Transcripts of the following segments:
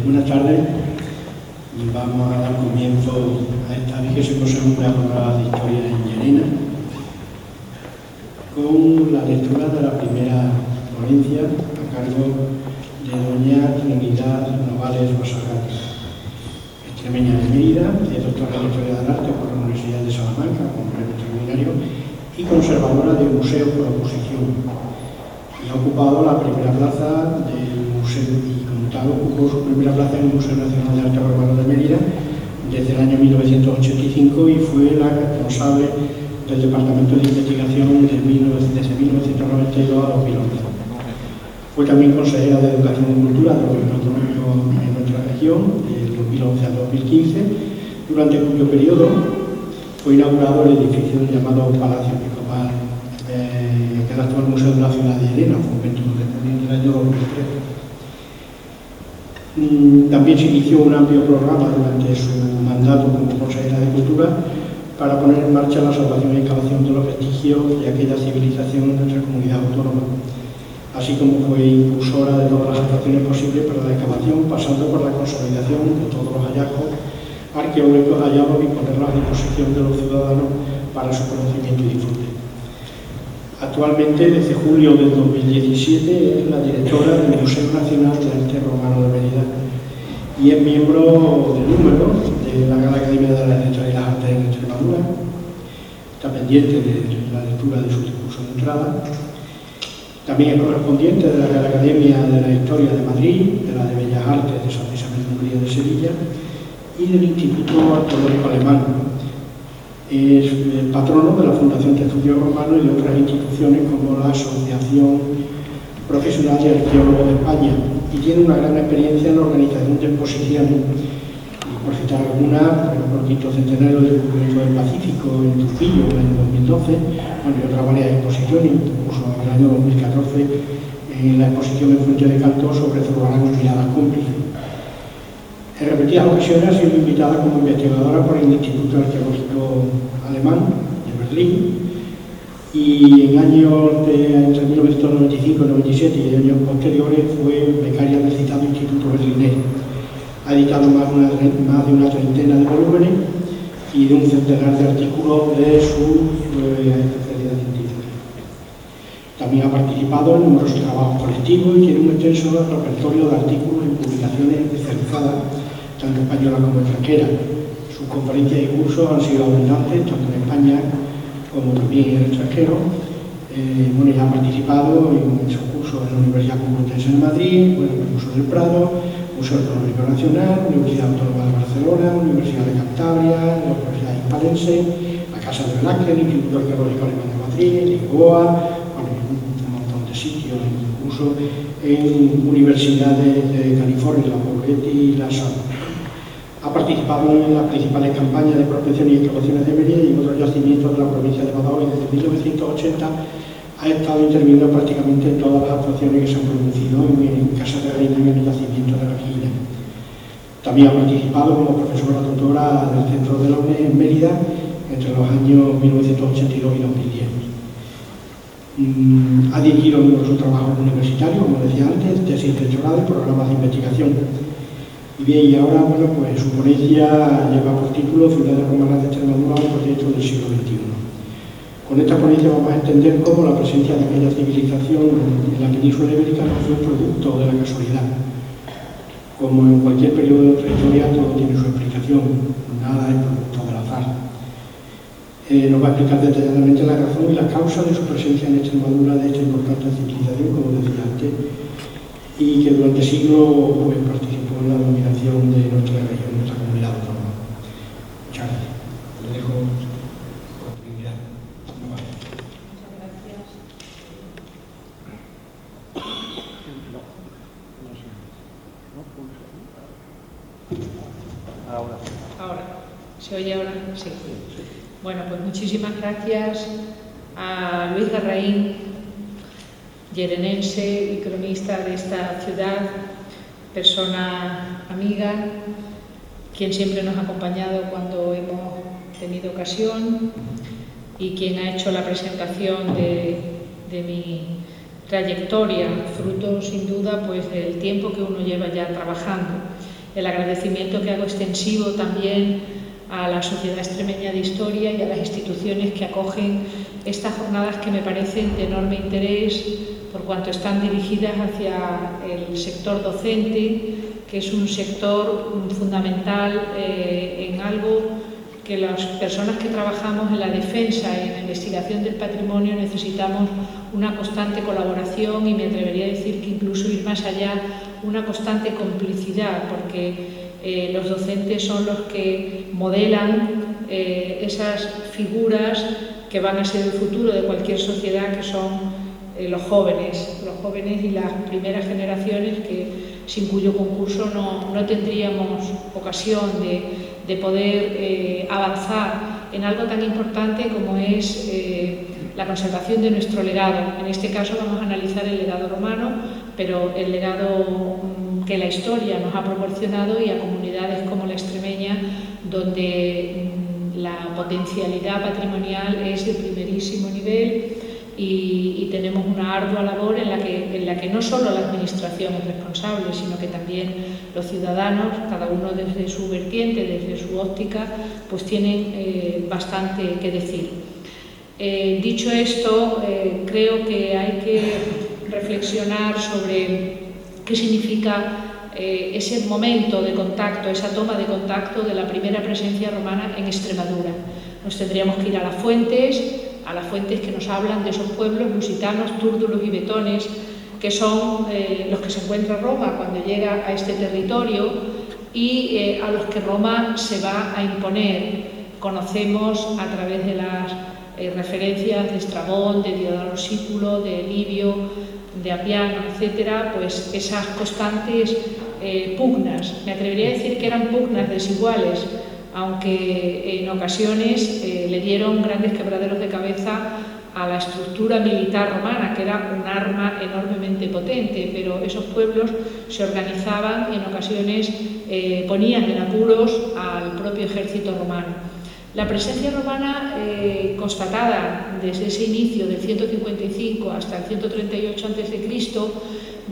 Buenas tardes. Vamos a dar comienzo a esta 22ª jornada de Historia en Llerena con la lectura de la primera ponencia a cargo de doña Trinidad Novales Basagati, extremeña de Mérida, es doctora en Historia del Arte por la Universidad de Salamanca con premio extraordinario y conservadora de museos por oposición. Y ha ocupado la primera plaza del museo y como tal ocupó su primera plaza en el Museo Nacional de Arte Romano de Mérida desde el año 1985 y fue la responsable del Departamento de Investigación desde 1992 a 2011. Fue también consejera de Educación y Cultura del Gobierno Autonómico en nuestra región, del 2011 a 2015, durante cuyo periodo fue inaugurado el edificio llamado Palacio Episcopal, que es el actual Museo de la Ciudad de Llerena, fue un 21 de junio del año 2013. También se inició un amplio programa durante su mandato como consejera de Cultura para poner en marcha la salvación y excavación de los vestigios de aquella civilización en nuestra comunidad autónoma, así como fue impulsora de todas las actuaciones posibles para la excavación, pasando por la consolidación de todos los hallazgos arqueológicos hallados y ponerlos a disposición de los ciudadanos para su conocimiento y disfrute. Actualmente, desde julio del 2017, es la directora del Museo Nacional de Arte Romano de Mérida y es miembro del número de la Real Academia de las Letras y las Artes en Extremadura. Está pendiente de la lectura de su discurso de entrada. También es correspondiente de la Real Academia de la Historia de Madrid, de la de Bellas Artes de Santa Isabel de Hungría de Sevilla y del Instituto Arqueológico Alemán. Es el patrono de la Fundación de Estudios Romanos y de otras instituciones como la Asociación Profesional de Arqueólogos de España y tiene una gran experiencia en la organización de exposiciones. Y por citar algunas, por ejemplo, el quinto centenario del descubrimiento del Pacífico en Trujillo en el 2012, y otras varias exposiciones, incluso en el año 2014 en la exposición en Fuente de Canto sobre Zurbarán y miradas cómplices. En repetidas ocasiones ha sido invitada como investigadora por el Instituto Arqueológico Alemán de Berlín y en años entre 1995 y 1997 y años posteriores fue becaria del citado Instituto Berlinés. Ha editado más de una treintena de volúmenes y de un centenar de artículos de su especialidad científica. También ha participado en numerosos trabajos colectivos y tiene un extenso repertorio de artículos y publicaciones especializadas, tanto española como extranjera. Sus conferencias y cursos han sido abundantes, tanto en España como también en el extranjero. Ya ha participado en esos cursos en la Universidad Complutense de Madrid, en el Museo del Prado, Museo Etnológico Nacional, Universidad Autónoma de Barcelona, Universidad de Cantabria, la Universidad Hispalense, la Casa de Velázquez, el Instituto Arqueológico Alemán de Madrid, Lisboa, un montón de sitios, incluso en universidades de California, la Bowetti y la Salm. Ha participado en las principales campañas de prospección y excavaciones de Mérida y en otros yacimientos de la provincia de Badajoz y desde 1980 ha estado interviniendo prácticamente en todas las actuaciones que se han producido en Casa de Reina y en el yacimiento de la Quilla. También ha participado como profesora tutora del Centro de la UNED en Mérida entre los años 1982 y 2010. Ha dirigido numerosos trabajos universitarios, como decía antes, tesis doctorales, programas de investigación. Y bien, y ahora, pues su ponencia lleva por título Ciudades Romanas de Extremadura, un proyecto del siglo XXI. Con esta ponencia vamos a entender cómo la presencia de aquella civilización en la península ibérica no fue un producto de la casualidad. Como en cualquier periodo de nuestra historia, todo tiene su explicación, nada es producto del azar. Nos va a explicar detalladamente la razón y la causa de su presencia en Extremadura de esta importante civilización, como decía antes, y que durante siglos participó en la dominación de nuestra región, nuestra comunidad autónoma. Muchas gracias. Le dejo con Trinidad. Muchas gracias. Ahora. ¿Se oye ahora? Sí. Bueno, pues muchísimas gracias a Luis Larraín, yerenense y cronista de esta ciudad, persona amiga, quien siempre nos ha acompañado cuando hemos tenido ocasión y quien ha hecho la presentación de mi trayectoria, fruto sin duda pues del tiempo que uno lleva ya trabajando el agradecimiento que hago extensivo también a la Sociedad Extremeña de Historia y a las instituciones que acogen estas jornadas, que me parecen de enorme interés por cuanto están dirigidas hacia el sector docente, que es un sector fundamental en algo que las personas que trabajamos en la defensa y en la investigación del patrimonio necesitamos una constante colaboración, y me atrevería a decir que incluso ir más allá, una constante complicidad, porque los docentes son los que modelan esas figuras que van a ser el futuro de cualquier sociedad, que son los jóvenes y las primeras generaciones, sin cuyo concurso no tendríamos ocasión de poder avanzar en algo tan importante como es la conservación de nuestro legado. En este caso vamos a analizar el legado romano, pero el legado que la historia nos ha proporcionado, y a comunidades como la extremeña, donde la potencialidad patrimonial es de primerísimo nivel, y tenemos una ardua labor en la que no solo la administración es responsable, sino que también los ciudadanos, cada uno desde su vertiente, desde su óptica, pues tienen bastante que decir. Dicho esto, creo que hay que reflexionar sobre qué significa ese momento de contacto, esa toma de contacto de la primera presencia romana en Extremadura. Nos tendríamos que ir a las fuentes que nos hablan de esos pueblos lusitanos, túrdulos y betones, que son los que se encuentra Roma cuando llega a este territorio, y a los que Roma se va a imponer. Conocemos a través de las referencias de Estrabón, de Diodoro Sículo, de Livio, de Appiano, etcétera, pues esas constantes pugnas. Me atrevería a decir que eran pugnas desiguales, aunque en ocasiones le dieron grandes quebraderos de cabeza a la estructura militar romana, que era un arma enormemente potente, pero esos pueblos se organizaban y en ocasiones ponían en apuros al propio ejército romano. La presencia romana constatada desde ese inicio del 155 hasta el 138 a.C.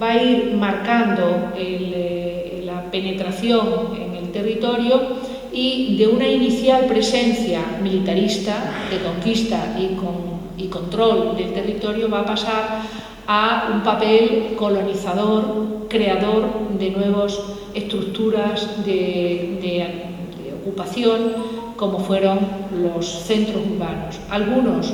va a ir marcando la penetración en el territorio, y de una inicial presencia militarista de conquista y control del territorio va a pasar a un papel colonizador, creador de nuevas estructuras de ocupación, como fueron los centros urbanos. Algunos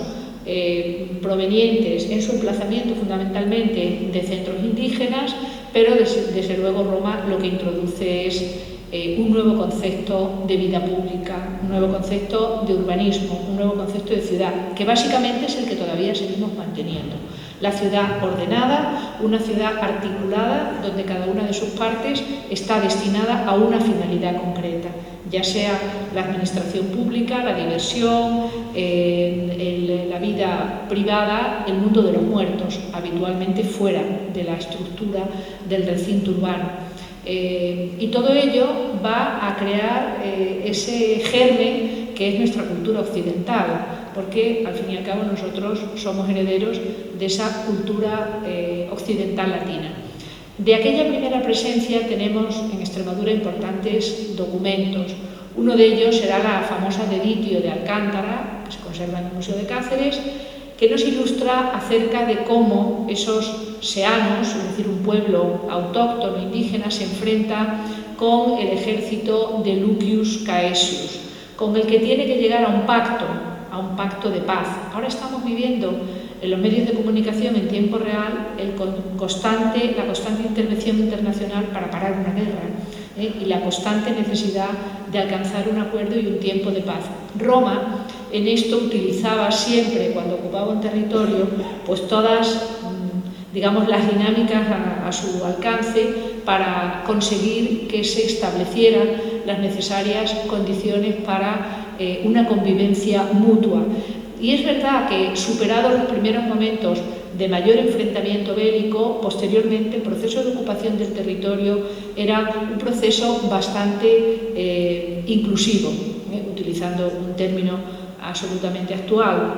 provenientes en su emplazamiento fundamentalmente de centros indígenas, pero desde luego Roma lo que introduce es un nuevo concepto de vida pública, un nuevo concepto de urbanismo, un nuevo concepto de ciudad, que básicamente es el que todavía seguimos manteniendo. La ciudad ordenada, una ciudad articulada, donde cada una de sus partes está destinada a una finalidad concreta, ya sea la administración pública, la diversión, la vida privada, el mundo de los muertos, habitualmente fuera de la estructura del recinto urbano. Y todo ello va a crear ese germen que es nuestra cultura occidental, porque al fin y al cabo nosotros somos herederos de esa cultura occidental latina. De aquella primera presencia tenemos en Extremadura importantes documentos. Uno de ellos será la famosa Deditio de Alcántara, que se conserva en el Museo de Cáceres, que nos ilustra acerca de cómo esos seanos, es decir, un pueblo autóctono indígena, se enfrenta con el ejército de Lucius Caesius, con el que tiene que llegar a un pacto de paz. Ahora estamos viviendo en los medios de comunicación en tiempo real la constante intervención internacional para parar una guerra, y la constante necesidad de alcanzar un acuerdo y un tiempo de paz. Roma en esto utilizaba siempre, cuando ocupaba un territorio, pues todas, digamos, las dinámicas a su alcance para conseguir que se establecieran las necesarias condiciones para una convivencia mutua. Y es verdad que, superados los primeros momentos de mayor enfrentamiento bélico, posteriormente el proceso de ocupación del territorio era un proceso bastante inclusivo, utilizando un término absolutamente actual.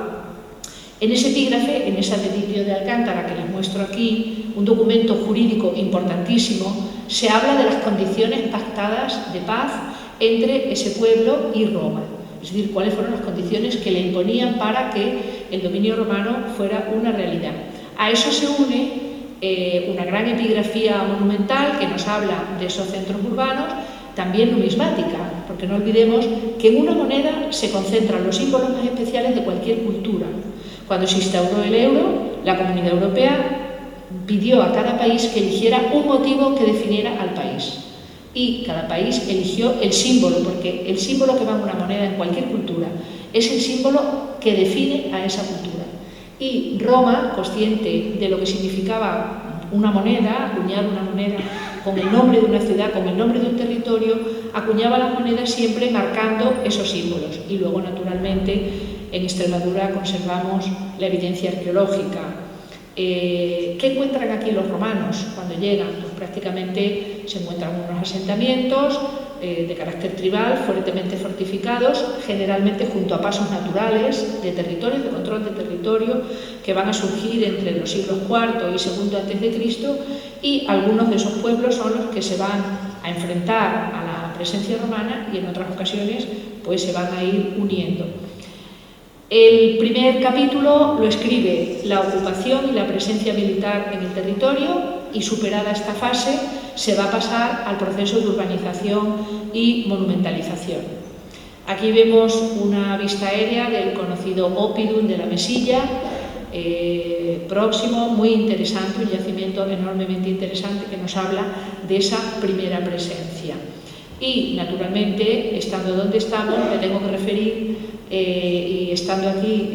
En ese epígrafe, en esa Deditio de Alcántara que les muestro aquí, un documento jurídico importantísimo, se habla de las condiciones pactadas de paz entre ese pueblo y Roma. Es decir, cuáles fueron las condiciones que le imponían para que el dominio romano fuera una realidad. A eso se une una gran epigrafía monumental que nos habla de esos centros urbanos, también numismática, porque no olvidemos que en una moneda se concentran los símbolos más especiales de cualquier cultura. Cuando se instauró el euro, la Comunidad Europea pidió a cada país que eligiera un motivo que definiera al país. Y cada país eligió el símbolo, porque el símbolo que va en una moneda en cualquier cultura es el símbolo que define a esa cultura. Y Roma, consciente de lo que significaba una moneda, acuñar una moneda con el nombre de una ciudad, con el nombre de un territorio, acuñaba las monedas siempre marcando esos símbolos. Y luego, naturalmente, en Extremadura conservamos la evidencia arqueológica. ¿Qué encuentran aquí los romanos cuando llegan? Pues prácticamente se encuentran unos asentamientos de carácter tribal, fuertemente fortificados, generalmente junto a pasos naturales de territorios, de control de territorio, que van a surgir entre los siglos IV y II a.C., y algunos de esos pueblos son los que se van a enfrentar a la presencia romana y en otras ocasiones pues se van a ir uniendo. El primer capítulo lo escribe la ocupación y la presencia militar en el territorio, y superada esta fase se va a pasar al proceso de urbanización y monumentalización. Aquí vemos una vista aérea del conocido Oppidum de la Mesilla, próximo, muy interesante, un yacimiento enormemente interesante que nos habla de esa primera presencia. Y, naturalmente, estando donde estamos, me tengo que referir, y estando aquí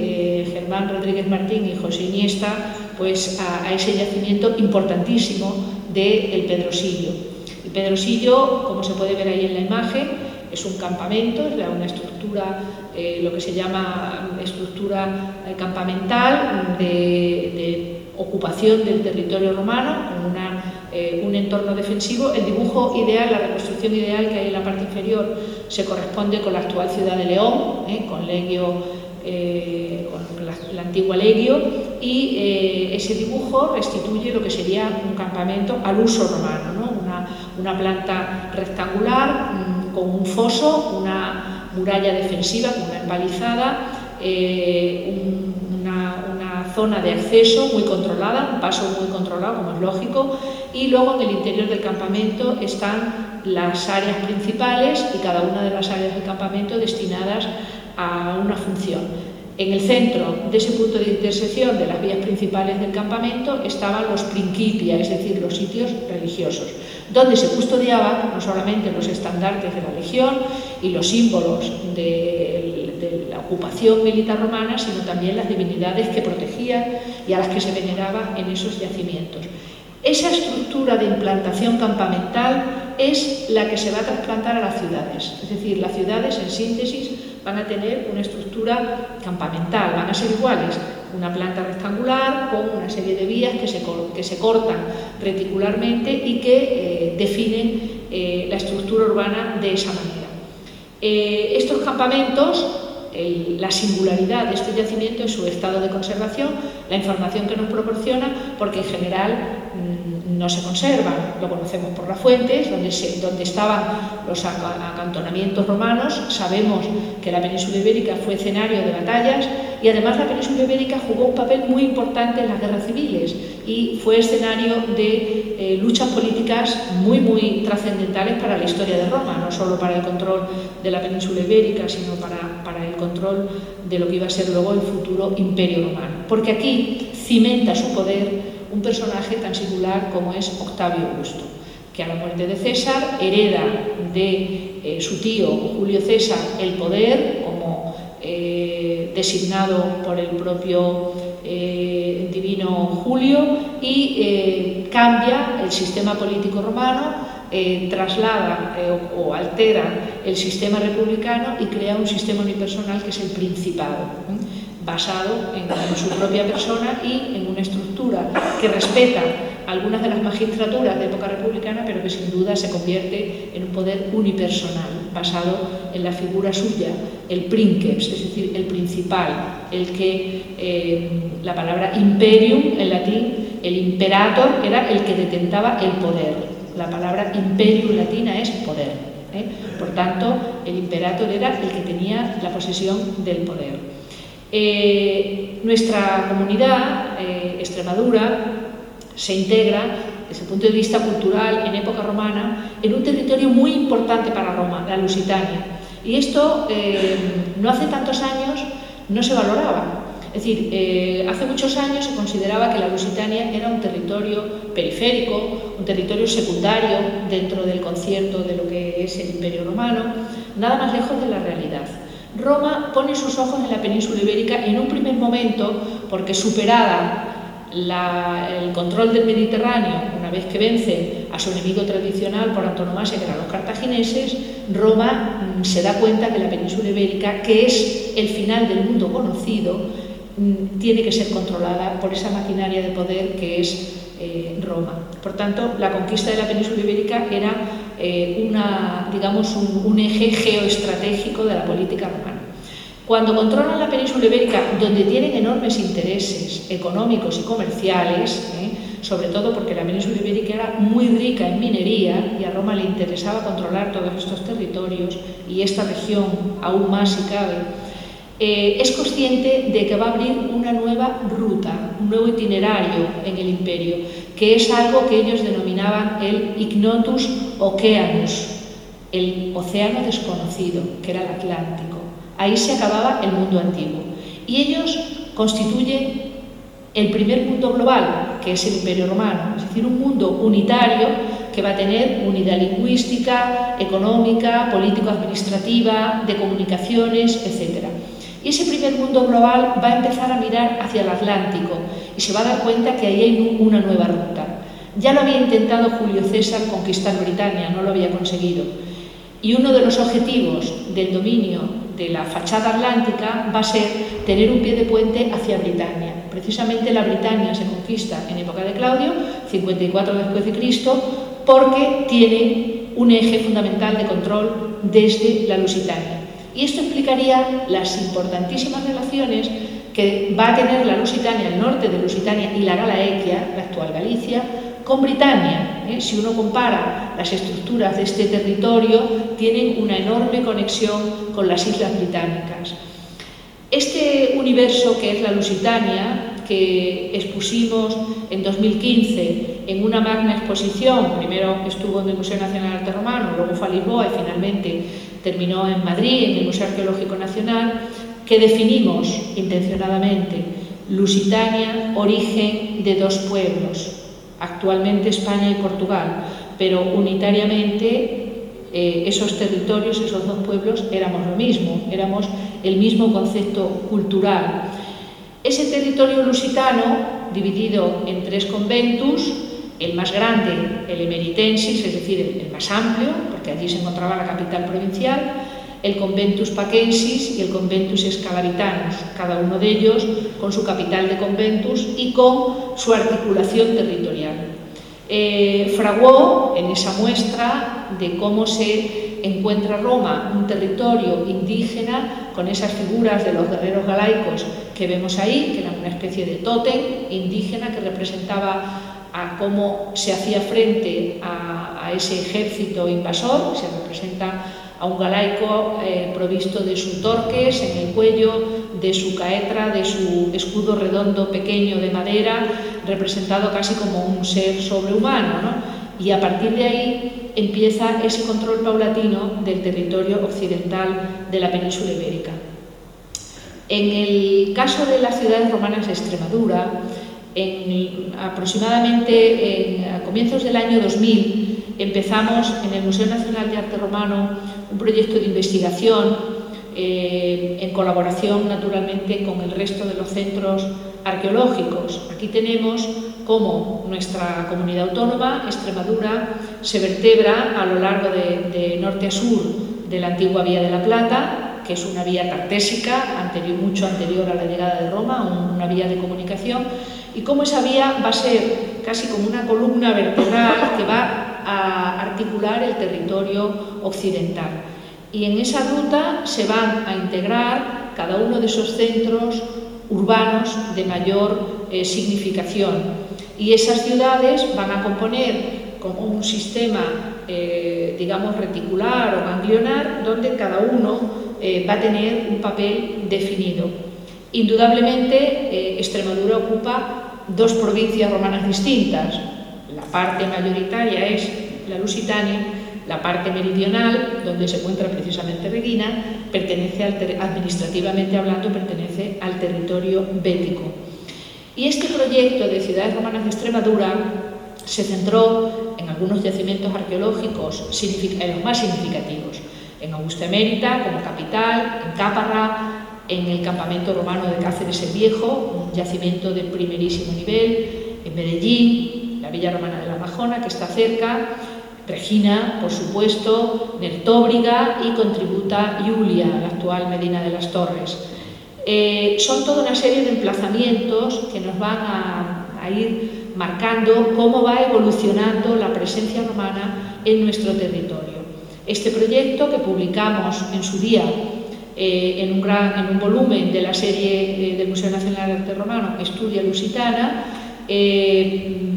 Germán Rodríguez Martín y José Iniesta, pues a ese yacimiento importantísimo del Pedrosillo. El Pedrosillo, como se puede ver ahí en la imagen, es un campamento, es una estructura, lo que se llama estructura campamental de ocupación del territorio romano, con un entorno defensivo. El dibujo ideal, la reconstrucción ideal que hay en la parte inferior se corresponde con la actual ciudad de León, con Legio, con la antigua Legio, y ese dibujo restituye lo que sería un campamento al uso romano, ¿no? Una planta rectangular con un foso, una muralla defensiva con una empalizada, una zona de acceso muy controlada, un paso muy controlado, como es lógico, y luego en el interior del campamento están las áreas principales y cada una de las áreas del campamento destinadas a una función. En el centro de ese punto de intersección de las vías principales del campamento estaban los principia, es decir, los sitios religiosos, donde se custodiaban no solamente los estandartes de la legión y los símbolos de la ocupación militar romana, sino también las divinidades que protegían y a las que se veneraba en esos yacimientos. Esa estructura de implantación campamental es la que se va a trasplantar a las ciudades, es decir, las ciudades, en síntesis, van a tener una estructura campamental, van a ser iguales, una planta rectangular con una serie de vías que se cortan reticularmente y que definen la estructura urbana de esa manera. Estos campamentos, la singularidad de este yacimiento es su estado de conservación, la información que nos proporciona, porque en general no se conservan, lo conocemos por las fuentes, donde estaban los acantonamientos romanos. Sabemos que la península ibérica fue escenario de batallas y además la península ibérica jugó un papel muy importante en las guerras civiles y fue escenario de luchas políticas muy trascendentales para la historia de Roma, no solo para el control de la península ibérica, sino para el control de lo que iba a ser luego el futuro imperio romano, porque aquí cimenta su poder un personaje tan singular como es Octavio Augusto, que a la muerte de César hereda de su tío Julio César el poder como designado por el propio divino Julio, y cambia el sistema político romano, traslada o altera el sistema republicano y crea un sistema unipersonal que es el principado, basado en su propia persona y en una estructura que respeta algunas de las magistraturas de época republicana, pero que sin duda se convierte en un poder unipersonal, basado en la figura suya, el princeps, es decir, el principal, el que, la palabra imperium en latín, el imperator era el que detentaba el poder. La palabra imperio latina es poder, ¿eh? Por tanto, el imperator era el que tenía la posesión del poder. Nuestra comunidad, Extremadura, se integra desde el punto de vista cultural en época romana en un territorio muy importante para Roma, la Lusitania. Y esto no hace tantos años no se valoraba. Es decir, hace muchos años se consideraba que la Lusitania era un territorio periférico, un territorio secundario dentro del concierto de lo que es el Imperio Romano, nada más lejos de la realidad. Roma pone sus ojos en la península ibérica en un primer momento porque, superada el control del Mediterráneo, una vez que vence a su enemigo tradicional por antonomasia, que eran los cartagineses, Roma se da cuenta que la península ibérica, que es el final del mundo conocido, tiene que ser controlada por esa maquinaria de poder que es Roma. Por tanto, la conquista de la península ibérica era un eje geoestratégico de la política romana. Cuando controlan la península ibérica, donde tienen enormes intereses económicos y comerciales, sobre todo porque la península ibérica era muy rica en minería y a Roma le interesaba controlar todos estos territorios y esta región aún más si cabe, es consciente de que va a abrir una nueva ruta, un nuevo itinerario en el imperio, que es algo que ellos denominaban el ignotus oceanus, el océano desconocido, que era el Atlántico. Ahí se acababa el mundo antiguo. Y ellos constituyen el primer mundo global, que es el Imperio Romano, es decir, un mundo unitario que va a tener unidad lingüística, económica, político-administrativa, de comunicaciones, etc. Y ese primer mundo global va a empezar a mirar hacia el Atlántico y se va a dar cuenta que ahí hay una nueva ruta. Ya lo había intentado Julio César conquistar Britania, no lo había conseguido. Y uno de los objetivos del dominio de la fachada atlántica va a ser tener un pie de puente hacia Britania. Precisamente la Britania se conquista en época de Claudio, 54 después de Cristo, porque tiene un eje fundamental de control desde la Lusitania. Y esto explicaría las importantísimas relaciones que va a tener la Lusitania, el norte de Lusitania y la Galaequia, la actual Galicia, con Britania. Si uno compara las estructuras de este territorio, tienen una enorme conexión con las islas británicas. Este universo que es la Lusitania, que expusimos en 2015 en una magna exposición, primero estuvo en el Museo Nacional de Arte Romano, luego fue a Lisboa y finalmente terminó en Madrid, en el Museo Arqueológico Nacional, que definimos intencionadamente Lusitania, origen de dos pueblos, actualmente España y Portugal, pero unitariamente esos territorios, esos dos pueblos, éramos lo mismo, éramos el mismo concepto cultural. Ese territorio lusitano, dividido en 3 conventus, el más grande, el emeritensis, es decir, el más amplio, porque allí se encontraba la capital provincial, el conventus pacensis y el conventus scalavitanus, cada uno de ellos con su capital de conventus y con su articulación territorial. Fraguó en esa muestra de cómo se encuentra Roma, un territorio indígena con esas figuras de los guerreros galaicos que vemos ahí, que eran una especie de tótem indígena que representaba a cómo se hacía frente a ese ejército invasor. Se representa a un galaico provisto de su torques en el cuello, de su caetra, de su escudo redondo pequeño de madera, representado casi como un ser sobrehumano, ¿no? Y a partir de ahí empieza ese control paulatino del territorio occidental de la península ibérica. En el caso de las ciudades romanas de Extremadura, aproximadamente a comienzos del año 2000 empezamos en el Museo Nacional de Arte Romano un proyecto de investigación en colaboración naturalmente con el resto de los centros arqueológicos. Aquí tenemos cómo nuestra comunidad autónoma, Extremadura, se vertebra a lo largo de norte a sur de la antigua Vía de la Plata, que es una vía tartésica, mucho anterior a la llegada de Roma, una vía de comunicación, y cómo esa vía va a ser casi como una columna vertebral que va a articular el territorio occidental. Y en esa ruta se van a integrar cada uno de esos centros urbanos de mayor significación. Y esas ciudades van a componer como un sistema, digamos, reticular o ganglionar, donde cada uno va a tener un papel definido. Indudablemente, Extremadura ocupa dos provincias romanas distintas. La parte mayoritaria es la Lusitania, la parte meridional, donde se encuentra precisamente Reguina, administrativamente hablando, pertenece al territorio bético. Y este proyecto de ciudades romanas de Extremadura se centró en algunos yacimientos arqueológicos, en los más significativos, en Augusta Emérita como capital, en Cáparra, en el campamento romano de Cáceres el Viejo, un yacimiento de primerísimo nivel, en Medellín, la villa romana de la Majona, que está cerca, Regina, por supuesto, Nertóbriga y Contributa Iulia, la actual Medina de las Torres. Son toda una serie de emplazamientos que nos van a ir marcando cómo va evolucionando la presencia romana en nuestro territorio. Este proyecto, que publicamos en su día en un volumen de la serie del Museo Nacional de Arte Romano, Estudia Lusitana,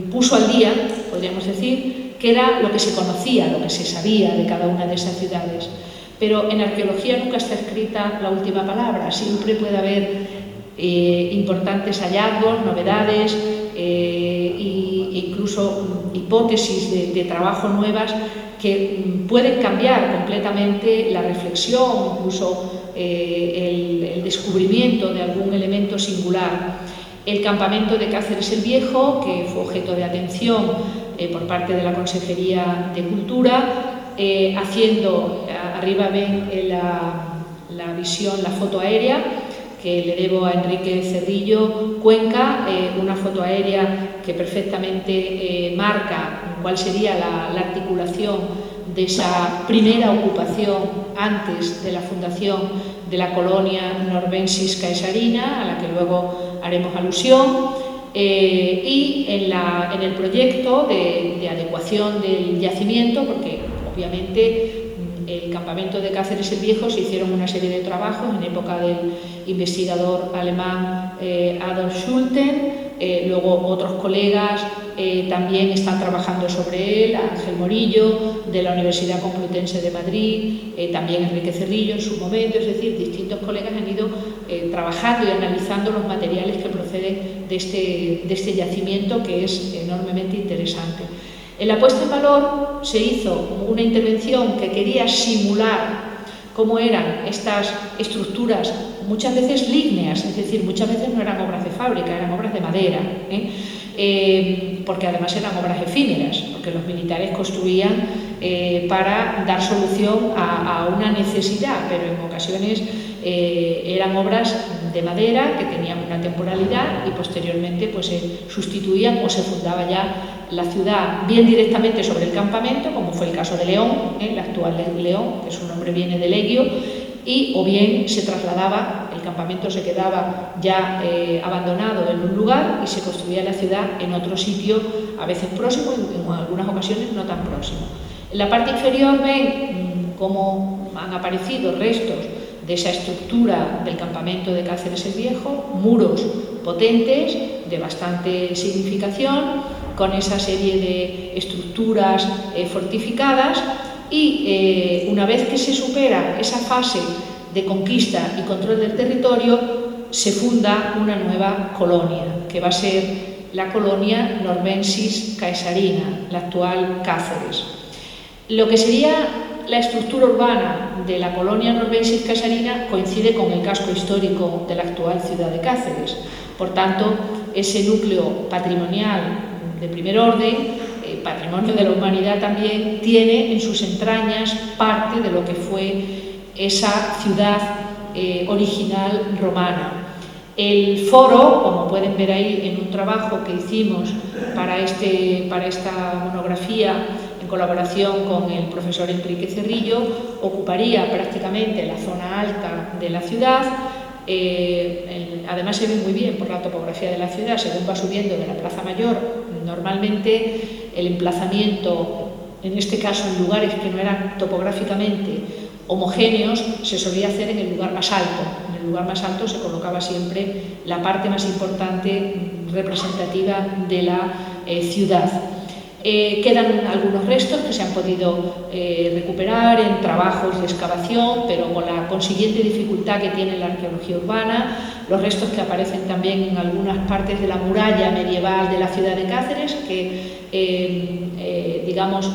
puso al día, podríamos decir, que era lo que se conocía, lo que se sabía de cada una de esas ciudades. Pero en arqueología nunca está escrita la última palabra, siempre puede haber importantes hallazgos, novedades e incluso hipótesis de trabajo nuevas que pueden cambiar completamente la reflexión, incluso el descubrimiento de algún elemento singular. El campamento de Cáceres el Viejo, que fue objeto de atención por parte de la Consejería de Cultura, haciendo, arriba ven la visión, la foto aérea, que le debo a Enrique Cerrillo Cuenca, una foto aérea que perfectamente marca cuál sería la articulación de esa primera ocupación antes de la fundación de la colonia Norbensis Caesarina, a la que luego haremos alusión, y en el proyecto de adecuación del yacimiento, porque obviamente el campamento de Cáceres el Viejo se hicieron una serie de trabajos en época del investigador alemán Adolf Schulten, luego otros colegas también están trabajando sobre él, Ángel Morillo de la Universidad Complutense de Madrid, también Enrique Cerrillo en su momento, es decir, distintos colegas han ido trabajando y analizando los materiales que proceden de este yacimiento, que es enormemente interesante. En la puesta en valor se hizo una intervención que quería simular cómo eran estas estructuras, muchas veces lígneas, es decir, muchas veces no eran obras de fábrica, eran obras de madera, porque además eran obras efímeras, porque los militares construían para dar solución a una necesidad, pero en ocasiones eran obras de madera que tenían una temporalidad y posteriormente pues se sustituían o se fundaba ya la ciudad, bien directamente sobre el campamento, como fue el caso de León, el actual León, que su nombre viene de Legio, o bien se trasladaba, el campamento se quedaba ya abandonado en un lugar y se construía la ciudad en otro sitio, a veces próximo y en algunas ocasiones no tan próximo. En la parte inferior ven cómo han aparecido restos de esa estructura del campamento de Cáceres el Viejo, muros potentes, de bastante significación, con esa serie de estructuras fortificadas, y una vez que se supera esa fase de conquista y control del territorio, se funda una nueva colonia, que va a ser la colonia Norbensis Caesarina, la actual Cáceres. Lo que sería la estructura urbana de la colonia Norbensis Caesarina coincide con el casco histórico de la actual ciudad de Cáceres. Por tanto, ese núcleo patrimonial de primer orden, patrimonio de la humanidad también, tiene en sus entrañas parte de lo que fue esa ciudad original romana. El foro, como pueden ver ahí en un trabajo que hicimos para esta monografía en colaboración con el profesor Enrique Cerrillo, ocuparía prácticamente la zona alta de la ciudad. Además se ve muy bien por la topografía de la ciudad, según va subiendo de la Plaza Mayor. Normalmente el emplazamiento, en este caso en lugares que no eran topográficamente homogéneos, se solía hacer en el lugar más alto. En el lugar más alto se colocaba siempre la parte más importante representativa de la ciudad. Quedan algunos restos que se han podido recuperar en trabajos de excavación, pero con la consiguiente dificultad que tiene la arqueología urbana, los restos que aparecen también en algunas partes de la muralla medieval de la ciudad de Cáceres, que digamos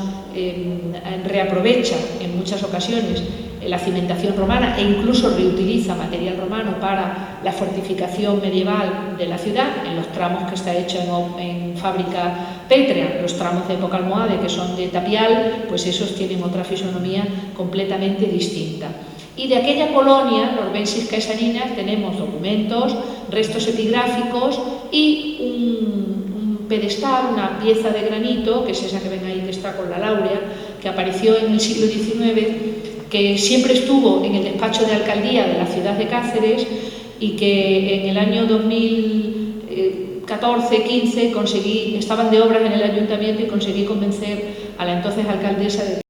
reaprovecha en muchas ocasiones la cimentación romana e incluso reutiliza material romano para la fortificación medieval de la ciudad, en los tramos que está hecho en fábrica pétrea, los tramos de época almohade que son de tapial, pues esos tienen otra fisonomía completamente distinta. Y de aquella colonia, Orbensis Caesarinas, tenemos documentos, restos epigráficos y un pedestal, una pieza de granito, que es esa que ven ahí que está con la Laurea, que apareció en el siglo XIX, que siempre estuvo en el despacho de alcaldía de la ciudad de Cáceres y que en el año 2014-15 estaban de obras en el ayuntamiento y conseguí convencer a la entonces alcaldesa de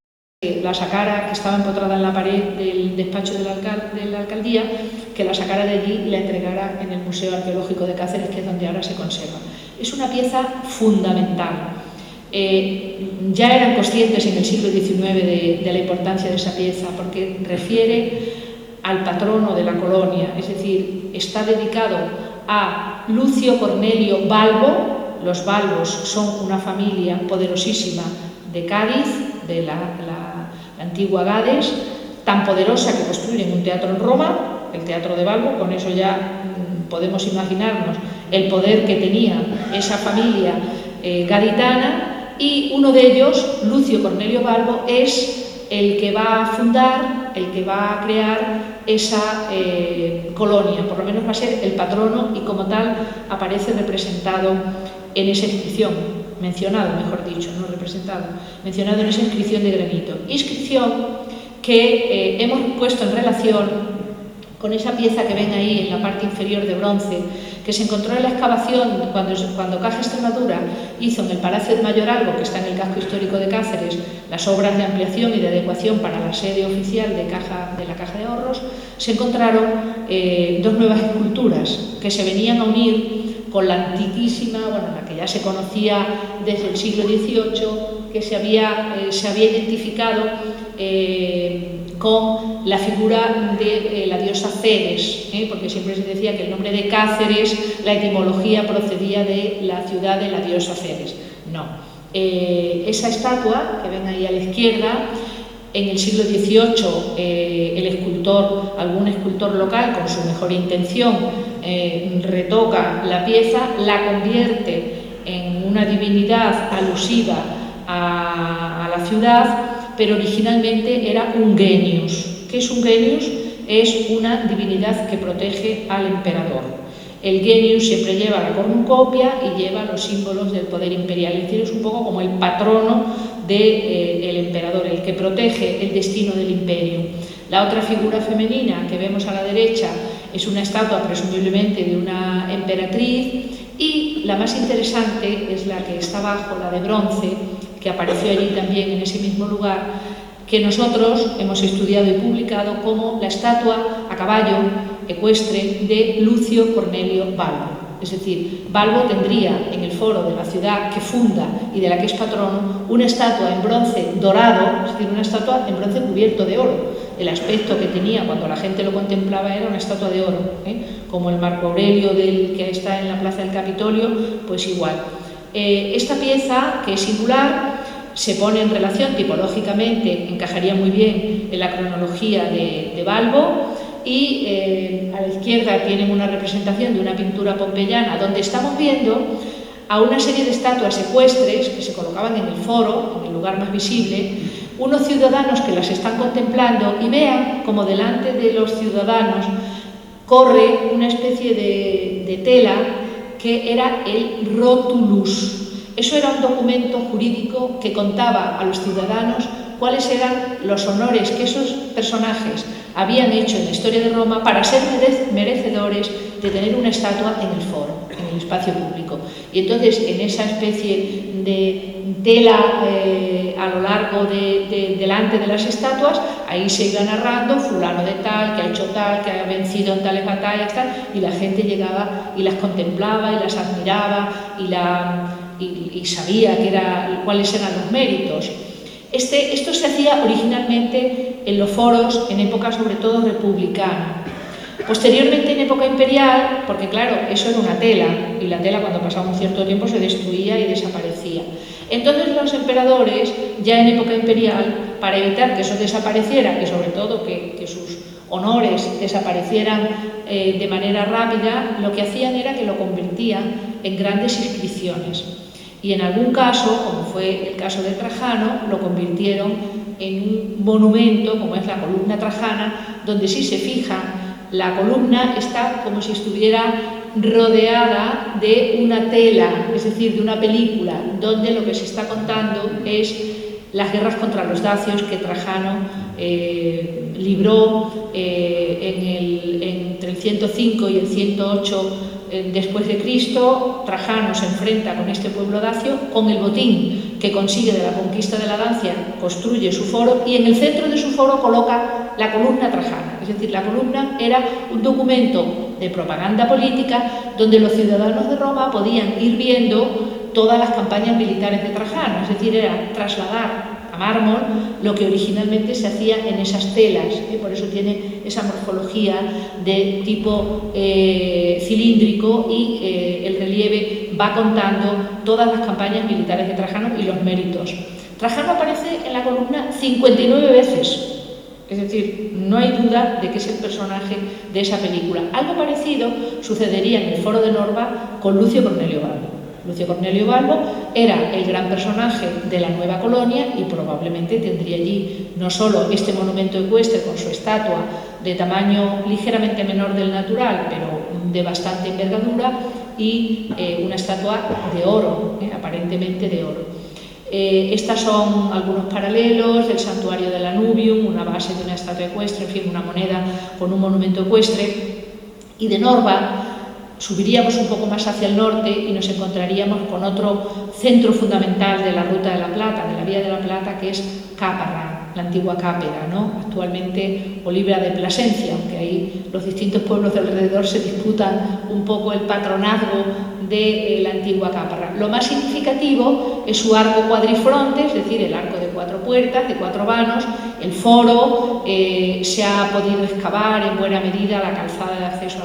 que la sacara, que estaba empotrada en la pared del despacho de la alcaldía, que la sacara de allí y la entregara en el Museo Arqueológico de Cáceres, que es donde ahora se conserva. Es una pieza fundamental. Ya eran conscientes en el siglo XIX de la importancia de esa pieza, porque refiere al patrono de la colonia, es decir, está dedicado a Lucio Cornelio Balbo. Los Balbos son una familia poderosísima de Cádiz, de la antigua Gades, tan poderosa que construyen un teatro en Roma, el Teatro de Balbo. Con eso ya podemos imaginarnos el poder que tenía esa familia gaditana. Y uno de ellos, Lucio Cornelio Balbo, es el que va a fundar, el que va a crear esa colonia, por lo menos va a ser el patrono y como tal aparece representado en esa inscripción, mencionado, mejor dicho, no representado, mencionado en esa inscripción de granito. Inscripción que hemos puesto en relación con esa pieza que ven ahí en la parte inferior de bronce, que se encontró en la excavación cuando Caja Extremadura hizo en el Palacio de Mayoralgo, que está en el casco histórico de Cáceres, las obras de ampliación y de adecuación para la sede oficial de la Caja de Ahorros. Se encontraron dos nuevas esculturas que se venían a unir con la antiquísima, la que ya se conocía desde el siglo XVIII, que se había identificado con la figura de la diosa Ceres, porque siempre se decía que el nombre de Cáceres, la etimología procedía de la ciudad de la diosa Ceres. No. Esa estatua que ven ahí a la izquierda, en el siglo XVIII algún escultor local con su mejor intención retoca la pieza, la convierte en una divinidad alusiva a la ciudad, pero originalmente era un genius. ¿Qué es un genius? Es una divinidad que protege al emperador. El genius siempre lleva la cornucopia y lleva los símbolos del poder imperial, es decir, es un poco como el patrono del emperador, el que protege el destino del imperio. La otra figura femenina que vemos a la derecha es una estatua presumiblemente de una emperatriz, y la más interesante es la que está abajo, la de bronce, que apareció allí también en ese mismo lugar, que nosotros hemos estudiado y publicado como la estatua a caballo ecuestre de Lucio Cornelio Balbo. Es decir, Balbo tendría en el foro de la ciudad que funda y de la que es patrono una estatua en bronce dorado, es decir, una estatua en bronce cubierto de oro. El aspecto que tenía cuando la gente lo contemplaba era una estatua de oro, como el Marco Aurelio que está en la Plaza del Capitolio, pues igual. Esta pieza, que es singular, se pone en relación tipológicamente, encajaría muy bien en la cronología de Balbo, y a la izquierda tienen una representación de una pintura pompeyana donde estamos viendo a una serie de estatuas ecuestres que se colocaban en el foro, en el lugar más visible, unos ciudadanos que las están contemplando, y vean como delante de los ciudadanos corre una especie de tela que era el rotulus. Eso era un documento jurídico que contaba a los ciudadanos cuáles eran los honores que esos personajes habían hecho en la historia de Roma para ser merecedores de tener una estatua en el foro, en el espacio público. Y entonces, en esa especie de tela a lo largo delante de las estatuas, ahí se iba narrando fulano de tal, que ha hecho tal, que ha vencido en tales batallas, tal, y la gente llegaba y las contemplaba y las admiraba y y sabía cuáles eran los méritos. Esto se hacía originalmente en los foros, en época sobre todo republicana. Posteriormente, en época imperial, porque claro, eso era una tela, y la tela cuando pasaba un cierto tiempo se destruía y desaparecía. Entonces los emperadores, ya en época imperial, para evitar que eso desapareciera y sobre todo que sus honores desaparecieran de manera rápida, lo que hacían era que lo convertían en grandes inscripciones. Y en algún caso, como fue el caso de Trajano, lo convirtieron en un monumento, como es la columna trajana, donde si se fijan, la columna está como si estuviera rodeada de una tela, es decir, de una película, donde lo que se está contando es las guerras contra los dacios que Trajano libró entre el 105 y el 108 después de Cristo. Trajano se enfrenta con este pueblo dacio, con el botín que consigue de la conquista de la Dacia, construye su foro y en el centro de su foro coloca la columna trajana. Es decir, la columna era un documento de propaganda política donde los ciudadanos de Roma podían ir viendo todas las campañas militares de Trajano, es decir, era trasladar a mármol lo que originalmente se hacía en esas telas, por eso tiene esa morfología de tipo cilíndrico y el relieve va contando todas las campañas militares de Trajano y los méritos. Trajano aparece en la columna 59 veces, es decir, no hay duda de que es el personaje de esa película. Algo parecido sucedería en el Foro de Norba con Lucio Cornelio Balbo. Lucio Cornelio Balbo era el gran personaje de la nueva colonia y probablemente tendría allí no solo este monumento ecuestre con su estatua de tamaño ligeramente menor del natural, pero de bastante envergadura, y una estatua de oro, aparentemente de oro. Estas son algunos paralelos del santuario del Anubium, una base de una estatua ecuestre, en fin, una moneda con un monumento ecuestre. Y de Norba subiríamos un poco más hacia el norte y nos encontraríamos con otro centro fundamental de la Ruta de la Plata, de la Vía de la Plata, que es Caparra, la antigua Cápera, ¿no? Actualmente Olivera de Plasencia, aunque ahí los distintos pueblos de alrededor se disputan un poco el patronazgo de la antigua Caparra. Lo más significativo es su arco cuadrifronte, es decir, el arco de 4 puertas, de 4 vanos, el foro, se ha podido excavar en buena medida la calzada de acceso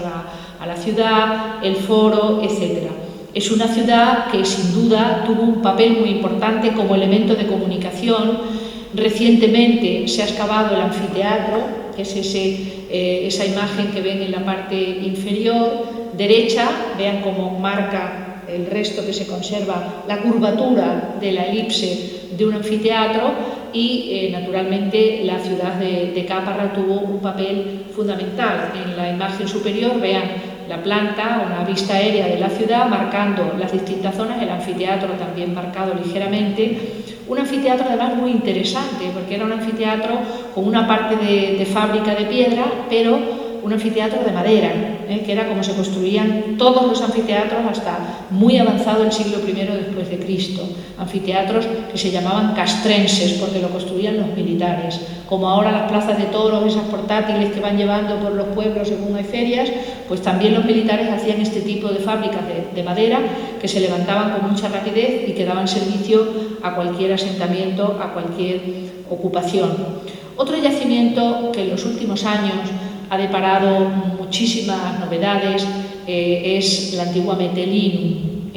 a la ciudad, el foro, etc. Es una ciudad que sin duda tuvo un papel muy importante como elemento de comunicación. Recientemente se ha excavado el anfiteatro, que es esa imagen que ven en la parte inferior derecha, vean cómo marca el resto que se conserva, la curvatura de la elipse de un anfiteatro y naturalmente la ciudad de Caparra tuvo un papel fundamental. En la imagen superior vean la planta, una vista aérea de la ciudad marcando las distintas zonas, el anfiteatro también marcado ligeramente, un anfiteatro además muy interesante porque era un anfiteatro con una parte de fábrica de piedra, pero un anfiteatro de madera, que era como se construían todos los anfiteatros hasta muy avanzado el siglo I después de Cristo. Anfiteatros que se llamaban castrenses porque lo construían los militares. Como ahora las plazas de toros, esas portátiles que van llevando por los pueblos según hay ferias, pues también los militares hacían este tipo de fábricas de madera que se levantaban con mucha rapidez y que daban servicio a cualquier asentamiento, a cualquier ocupación. Otro yacimiento que en los últimos años ha deparado muchísimas novedades es la antigua Metelinum,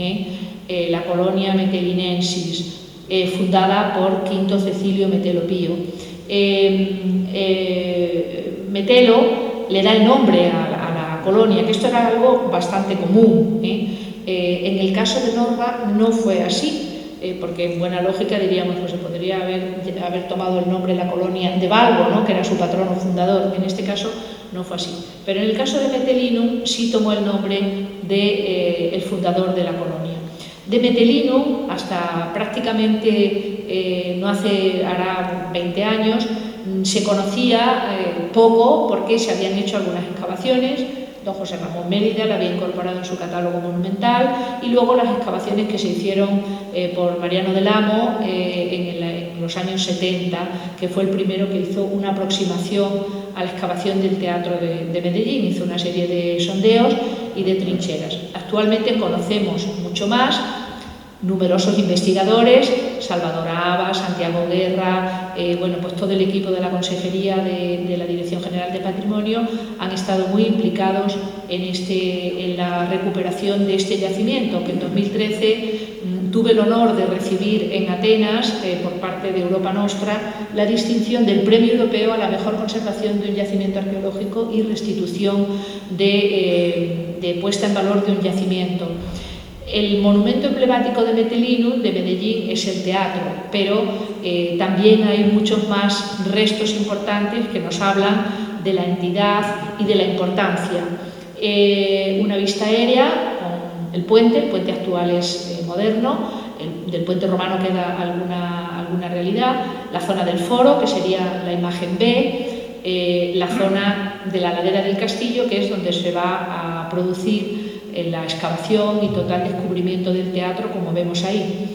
la colonia metelinensis, fundada por Quinto Cecilio Metelo Pío. Metelo le da el nombre a la colonia, que esto era algo bastante común. En el caso de Norba no fue así. Porque en buena lógica diríamos que se podría haber tomado el nombre de la colonia de Balbo, ¿no? Que era su patrono fundador. En este caso no fue así. Pero en el caso de Metelinum sí tomó el nombre del fundador de la colonia. De Metelinum hasta prácticamente hará 20 años, se conocía poco porque se habían hecho algunas excavaciones. Don José Ramón Mérida la había incorporado en su catálogo monumental y luego las excavaciones que se hicieron por Mariano del Amo en los años 70, que fue el primero que hizo una aproximación a la excavación del teatro de Medellín, hizo una serie de sondeos y de trincheras. Actualmente conocemos mucho más, numerosos investigadores, Salvador Aba, Santiago Guerra, bueno, pues todo el equipo de la Consejería de la Dirección General de Patrimonio han estado muy implicados en la recuperación de este yacimiento, que en 2013 tuve el honor de recibir en Atenas, por parte de Europa Nostra, la distinción del Premio Europeo a la mejor conservación de un yacimiento arqueológico y restitución de puesta en valor de un yacimiento. El monumento emblemático de Metellinum, de Medellín, es el teatro, pero también hay muchos más restos importantes que nos hablan de la entidad y de la importancia. Una vista aérea con el puente actual es moderno, del puente romano queda alguna realidad, la zona del foro, que sería la imagen B, la zona de la ladera del castillo, que es donde se va a producir la excavación y total descubrimiento del teatro, como vemos ahí,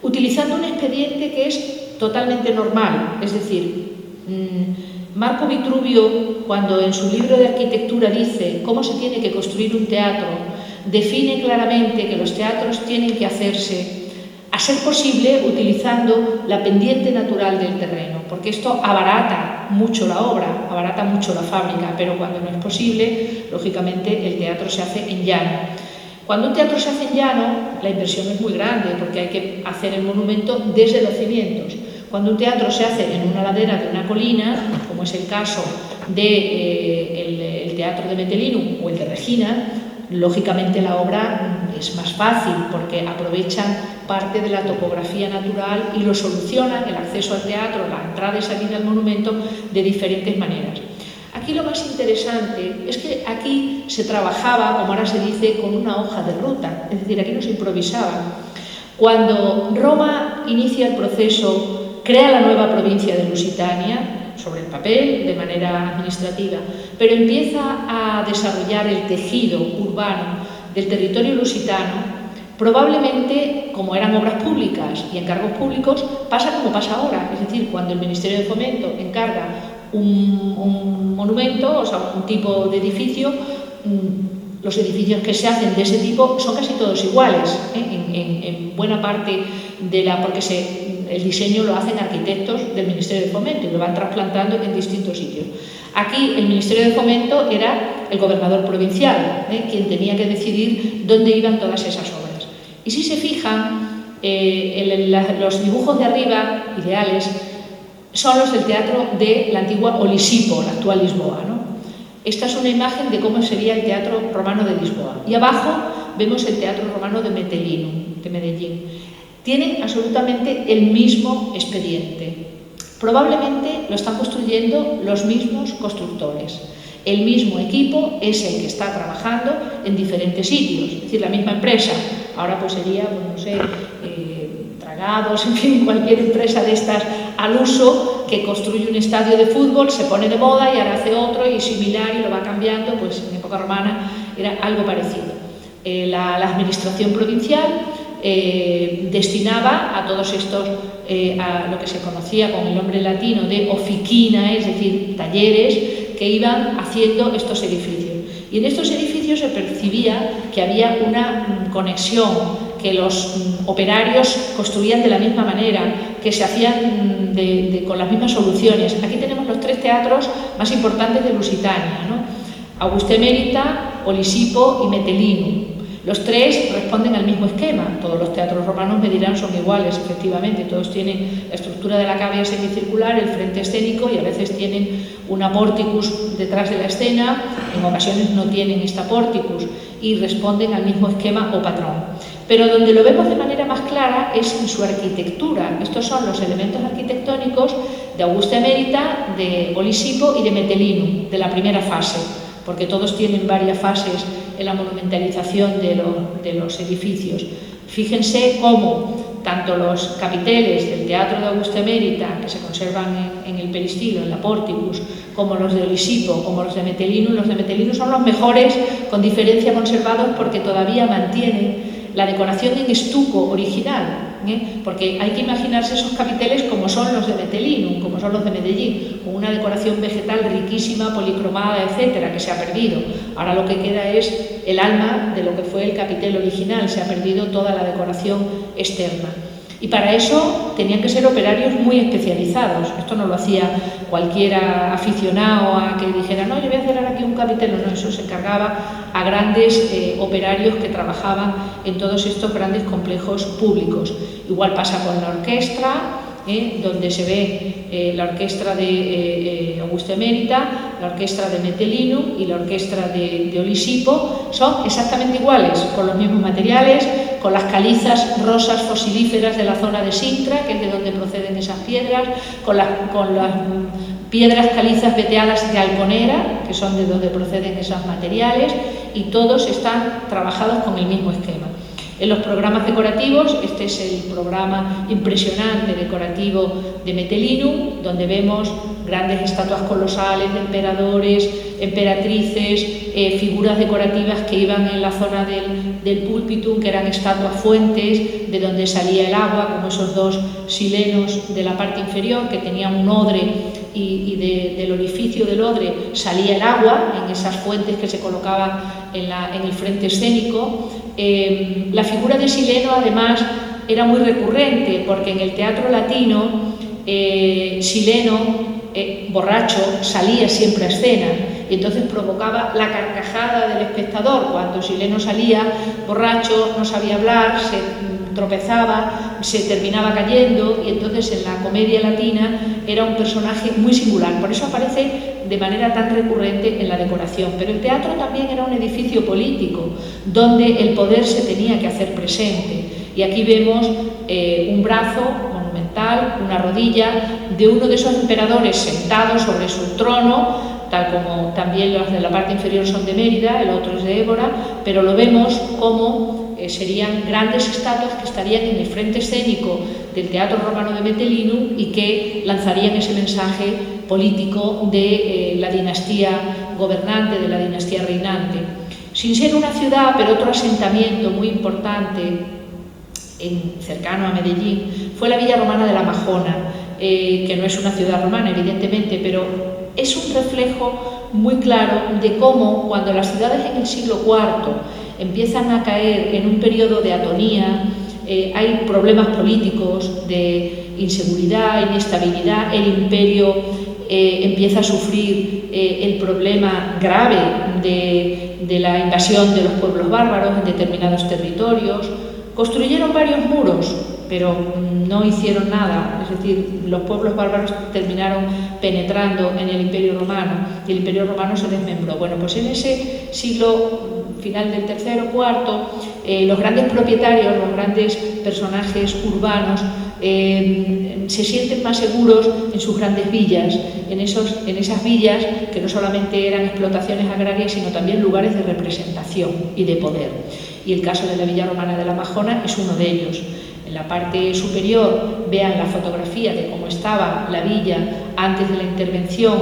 utilizando un expediente que es totalmente normal. Es decir, Marco Vitruvio, cuando en su libro de arquitectura dice cómo se tiene que construir un teatro, define claramente que los teatros tienen que hacerse, a ser posible, utilizando la pendiente natural del terreno, porque esto abarata mucho la obra, abarata mucho la fábrica, pero cuando no es posible, lógicamente el teatro se hace en llano. Cuando un teatro se hace en llano, la inversión es muy grande, porque hay que hacer el monumento desde los cimientos. Cuando un teatro se hace en una ladera de una colina, como es el caso del Teatro de Metellinum o el de Regina, lógicamente la obra es más fácil porque aprovechan parte de la topografía natural y lo solucionan, el acceso al teatro, la entrada y salida al monumento, de diferentes maneras. Aquí lo más interesante es que aquí se trabajaba, como ahora se dice, con una hoja de ruta, es decir, aquí no se improvisaba. Cuando Roma inicia el proceso, crea la nueva provincia de Lusitania, sobre el papel, de manera administrativa, pero empieza a desarrollar el tejido urbano del territorio lusitano. Probablemente, como eran obras públicas y encargos públicos, pasa como pasa ahora, es decir, cuando el Ministerio de Fomento encarga un monumento, o sea, un tipo de edificio, los edificios que se hacen de ese tipo son casi todos iguales, en buena parte porque el diseño lo hacen arquitectos del Ministerio de Fomento y lo van trasplantando en distintos sitios. Aquí el Ministerio de Fomento era el gobernador provincial, quien tenía que decidir dónde iban todas esas obras. Y si se fijan, los dibujos de arriba, ideales, son los del teatro de la antigua Olisipo, la actual Lisboa, ¿no? Esta es una imagen de cómo sería el teatro romano de Lisboa. Y abajo vemos el teatro romano de Metellinum, de Medellín. Tienen absolutamente el mismo expediente. Probablemente lo están construyendo los mismos constructores. El mismo equipo es el que está trabajando en diferentes sitios, es decir, la misma empresa. Ahora pues sería, no sé, Tragados, en fin, cualquier empresa de estas al uso que construye un estadio de fútbol, se pone de moda y ahora hace otro y similar y lo va cambiando, pues en época romana era algo parecido. La administración provincial destinaba a todos estos, a lo que se conocía con el nombre latino de oficina, es decir, talleres, que iban haciendo estos edificios. Y en estos edificios se percibía que había una conexión, que los operarios construían de la misma manera, que se hacían con las mismas soluciones. Aquí tenemos los tres teatros más importantes de Lusitania, ¿no? Augusta Emerita, Olisipo y Metellinum. Los tres responden al mismo esquema. Todos los teatros romanos, me dirán, son iguales, efectivamente. Todos tienen la estructura de la cavea semicircular, el frente escénico y a veces tienen una porticus detrás de la escena. En ocasiones no tienen esta porticus y responden al mismo esquema o patrón. Pero donde lo vemos de manera más clara es en su arquitectura. Estos son los elementos arquitectónicos de Augusta Emerita, de Olisipo y de Metellinum, de la primera fase, porque todos tienen varias fases en la monumentalización de los edificios. Fíjense cómo tanto los capiteles del Teatro de Augusta Emerita, que se conservan en el peristilo, en la porticus, como los de Olisipo, como los de Metellinum son los mejores, con diferencia, conservados porque todavía mantienen la decoración en estuco original, porque hay que imaginarse esos capiteles como son los de Metelinum, como son los de Medellín, con una decoración vegetal riquísima, policromada, etcétera, que se ha perdido. Ahora lo que queda es el alma de lo que fue el capitel original, se ha perdido toda la decoración externa. Y para eso tenían que ser operarios muy especializados. Esto no lo hacía cualquiera aficionado a que dijera, no, yo voy a hacer aquí un capitel. No, eso se encargaba a grandes operarios que trabajaban en todos estos grandes complejos públicos. Igual pasa con la orquesta, donde se ve la orquesta de Augusta Emérita, la orquesta de Metelinum y la orquesta de Olisipo, son exactamente iguales, con los mismos materiales, con las calizas rosas fosilíferas de la zona de Sintra, que es de donde proceden esas piedras, con las piedras calizas veteadas de Alconera, que son de donde proceden esos materiales, y todos están trabajados con el mismo esquema. En los programas decorativos, este es el programa impresionante decorativo de Metelinum, donde vemos grandes estatuas colosales de emperadores, emperatrices, figuras decorativas que iban en la zona del púlpitum, que eran estatuas fuentes de donde salía el agua, como esos dos silenos de la parte inferior que tenían un odre y del orificio del odre salía el agua en esas fuentes que se colocaban en el frente escénico. La figura de Sileno además era muy recurrente porque en el teatro latino Sileno, borracho, salía siempre a escena y entonces provocaba la carcajada del espectador. Cuando Sileno salía borracho, no sabía hablar, se tropezaba, se terminaba cayendo, y entonces en la comedia latina era un personaje muy singular. Por eso aparece de manera tan recurrente en la decoración. Pero el teatro también era un edificio político donde el poder se tenía que hacer presente, y aquí vemos un brazo monumental, una rodilla de uno de esos emperadores sentados sobre su trono, tal como también los de la parte inferior son de Mérida, el otro es de Évora, pero lo vemos como serían grandes estatuas que estarían en el frente escénico del Teatro Romano de Metelinum y que lanzarían ese mensaje político de la dinastía gobernante, de la dinastía reinante. Sin ser una ciudad, pero otro asentamiento muy importante cercano a Medellín fue la villa romana de la Majona, que no es una ciudad romana, evidentemente, pero es un reflejo muy claro de cómo cuando las ciudades en el siglo IV empiezan a caer en un periodo de atonía, hay problemas políticos de inseguridad, inestabilidad, el imperio empieza a sufrir el problema grave de la invasión de los pueblos bárbaros en determinados territorios. Construyeron varios muros, pero no hicieron nada, es decir, los pueblos bárbaros terminaron penetrando en el Imperio Romano y el Imperio Romano se desmembró. Bueno, pues en ese siglo final del III o IV, los grandes propietarios, los grandes personajes urbanos se sienten más seguros en sus grandes villas, en esas villas que no solamente eran explotaciones agrarias, sino también lugares de representación y de poder. Y el caso de la Villa Romana de la Majona es uno de ellos. En la parte superior vean la fotografía de cómo estaba la villa antes de la intervención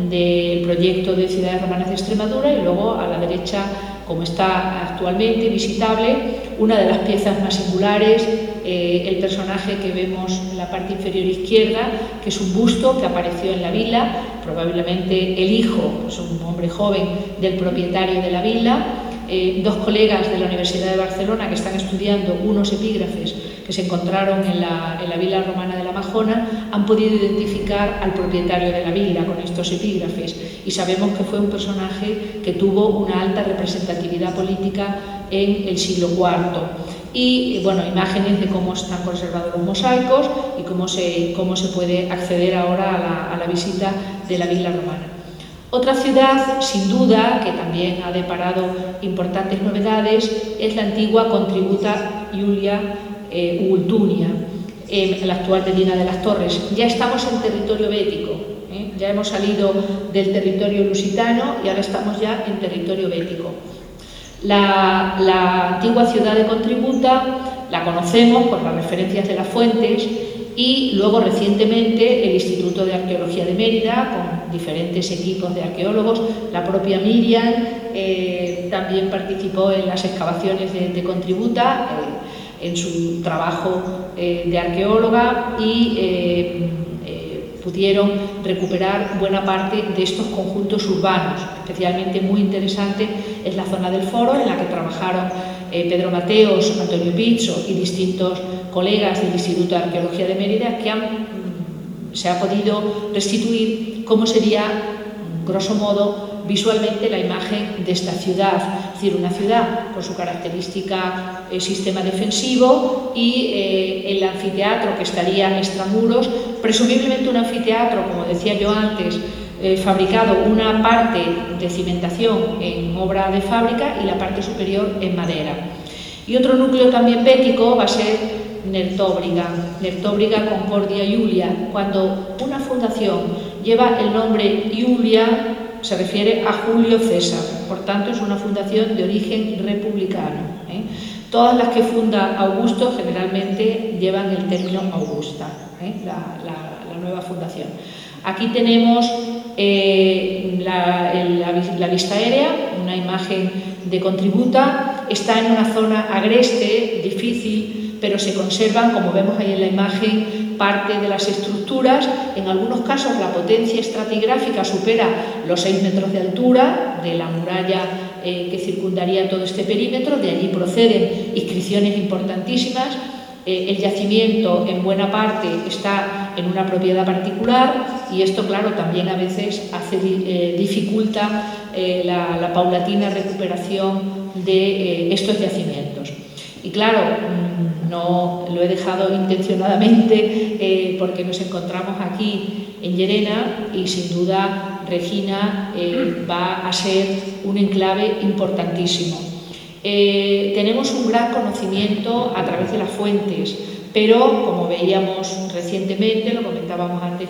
del proyecto de Ciudades Romanas de Extremadura, y luego a la derecha, como está actualmente visitable, una de las piezas más singulares, el personaje que vemos en la parte inferior izquierda, que es un busto que apareció en la vila, probablemente el hijo, es un hombre joven del propietario de la vila. Dos colegas de la Universidad de Barcelona que están estudiando unos epígrafes que se encontraron en la vila romana de la Majona han podido identificar al propietario de la vila con estos epígrafes, y sabemos que fue un personaje que tuvo una alta representatividad política en el siglo IV. Y bueno, imágenes de cómo están conservados los mosaicos y cómo se puede acceder ahora a la visita de la vila romana. Otra ciudad, sin duda, que también ha deparado importantes novedades, es la antigua Contributa Iulia Ugultunia, en la actual Medina de las Torres. Ya estamos en territorio bético, ya hemos salido del territorio lusitano y ahora estamos ya en territorio bético. La antigua ciudad de Contributa la conocemos por las referencias de las fuentes, y luego recientemente el Instituto de Arqueología de Mérida, con diferentes equipos de arqueólogos, la propia Miriam también participó en las excavaciones de Contributa, en su trabajo de arqueóloga, y pudieron recuperar buena parte de estos conjuntos urbanos. Especialmente muy interesante es la zona del Foro, en la que trabajaron Pedro Mateos, Antonio Pizzo y distintos colegas del Instituto de Arqueología de Mérida, que se ha podido restituir cómo sería, grosso modo, visualmente la imagen de esta ciudad, es decir, una ciudad con su característica sistema defensivo y el anfiteatro que estaría extramuros, presumiblemente un anfiteatro, como decía yo antes, fabricado una parte de cimentación en obra de fábrica y la parte superior en madera. Y otro núcleo también bético va a ser Nertóbriga, Concordia Iulia. Cuando una fundación lleva el nombre Iulia, se refiere a Julio César, por tanto es una fundación de origen republicano. Todas las que funda Augusto generalmente llevan el término Augusta, la nueva fundación. Aquí tenemos la vista aérea, una imagen de Contributa. Está en una zona agreste, difícil, pero se conservan, como vemos ahí en la imagen, parte de las estructuras. En algunos casos la potencia estratigráfica supera los 6 metros de altura de la muralla que circundaría todo este perímetro. De allí proceden inscripciones importantísimas. El yacimiento en buena parte está en una propiedad particular y esto, claro, también a veces dificulta la paulatina recuperación de estos yacimientos. Y claro, no lo he dejado intencionadamente porque nos encontramos aquí en Llerena y sin duda Regina va a ser un enclave importantísimo. Tenemos un gran conocimiento a través de las fuentes, pero como veíamos recientemente, lo comentábamos antes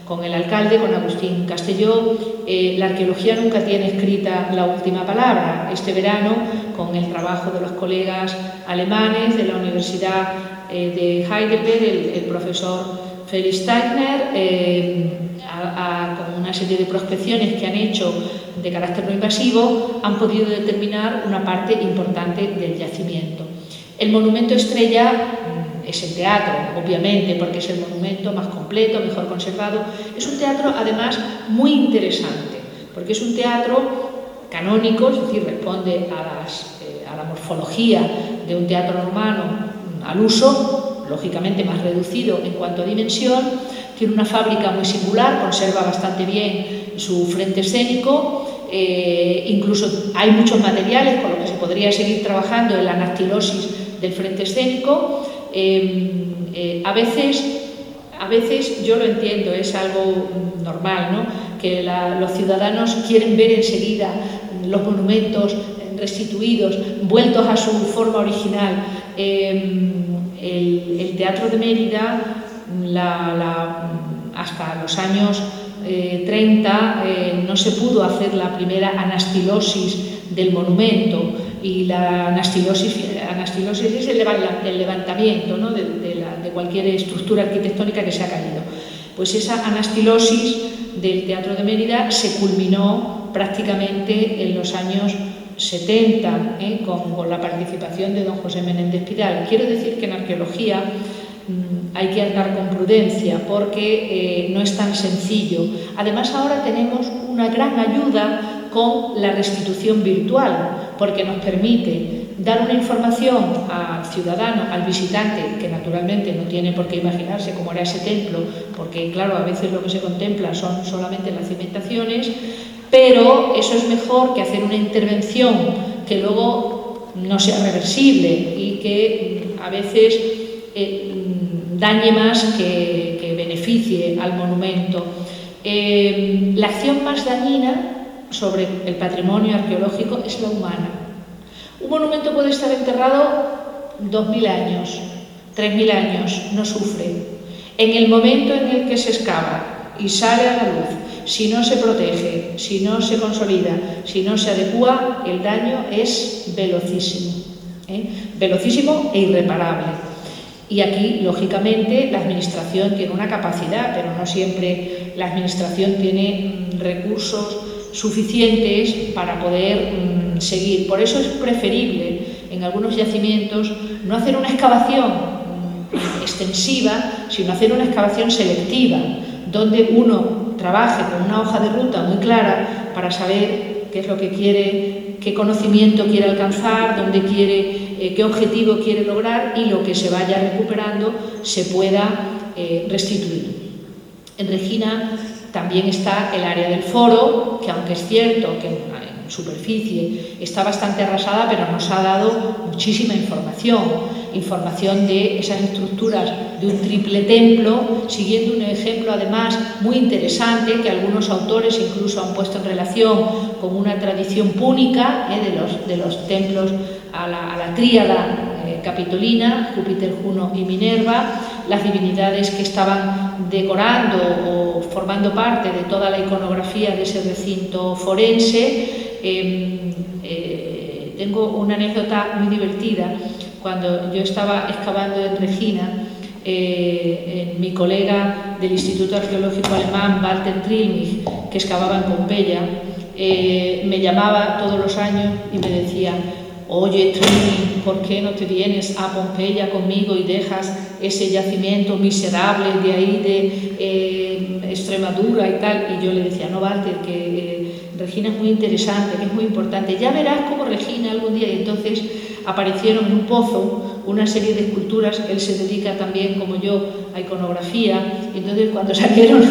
con el alcalde, con Agustín Castelló, la arqueología nunca tiene escrita la última palabra. Este verano, con el trabajo de los colegas alemanes de la Universidad de Heidelberg, el profesor Felix Steiner, con una serie de prospecciones que han hecho de carácter no invasivo, han podido determinar una parte importante del yacimiento. El monumento estrella es el teatro, obviamente, porque es el monumento más completo, mejor conservado. Es un teatro, además, muy interesante, porque es un teatro canónico, es decir, responde a la morfología de un teatro romano al uso, lógicamente más reducido en cuanto a dimensión. Tiene una fábrica muy singular, conserva bastante bien su frente escénico, incluso hay muchos materiales con los que se podría seguir trabajando en la anastilosis del frente escénico. A veces yo lo entiendo, es algo normal, ¿no? Que los ciudadanos quieren ver enseguida los monumentos restituidos, vueltos a su forma original. El Teatro de Mérida, hasta los años 30 no se pudo hacer la primera anastilosis del monumento, y la anastilosis es el levantamiento, ¿no? de cualquier estructura arquitectónica que se ha caído. Pues esa anastilosis del Teatro de Mérida se culminó prácticamente en los años 70 con la participación de don José Menéndez Pidal. Quiero decir que en arqueología hay que andar con prudencia porque no es tan sencillo. Además, ahora tenemos una gran ayuda con la restitución virtual, porque nos permite dar una información al ciudadano, al visitante, que naturalmente no tiene por qué imaginarse cómo era ese templo, porque claro, a veces lo que se contempla son solamente las cimentaciones, pero eso es mejor que hacer una intervención que luego no sea reversible y que a veces dañe más que beneficie al monumento. La acción más dañina sobre el patrimonio arqueológico es la humana. Un monumento puede estar enterrado 2000 años, 3000 años, no sufre. En el momento en el que se excava y sale a la luz, si no se protege, si no se consolida, si no se adecúa, el daño es velocísimo, velocísimo e irreparable. Y aquí, lógicamente, la Administración tiene una capacidad, pero no siempre la Administración tiene recursos suficientes para poder seguir. Por eso es preferible, en algunos yacimientos, no hacer una excavación extensiva, sino hacer una excavación selectiva, donde uno trabaje con una hoja de ruta muy clara para saber qué es lo que quiere, qué conocimiento quiere alcanzar, dónde quiere, qué objetivo quiere lograr, y lo que se vaya recuperando se pueda restituir. En Regina también está el área del foro, que aunque es cierto que en superficie está bastante arrasada, pero nos ha dado muchísima información de esas estructuras de un triple templo, siguiendo un ejemplo además muy interesante que algunos autores incluso han puesto en relación con una tradición púnica de los templos a la tríada capitolina, Júpiter, Juno y Minerva, las divinidades que estaban decorando o formando parte de toda la iconografía de ese recinto forense. Tengo una anécdota muy divertida. Cuando yo estaba excavando en Regina, mi colega del Instituto Arqueológico Alemán, Walter Trilmich, que excavaba en Pompeya, me llamaba todos los años y me decía: oye, Trilmich, ¿por qué no te vienes a Pompeya conmigo y dejas ese yacimiento miserable de ahí de Extremadura y tal? Y yo le decía: no, Walter, que Regina es muy interesante, que es muy importante, ya verás cómo Regina algún día. Y entonces aparecieron en un pozo una serie de esculturas. Él se dedica también, como yo, a iconografía, y entonces cuando salieron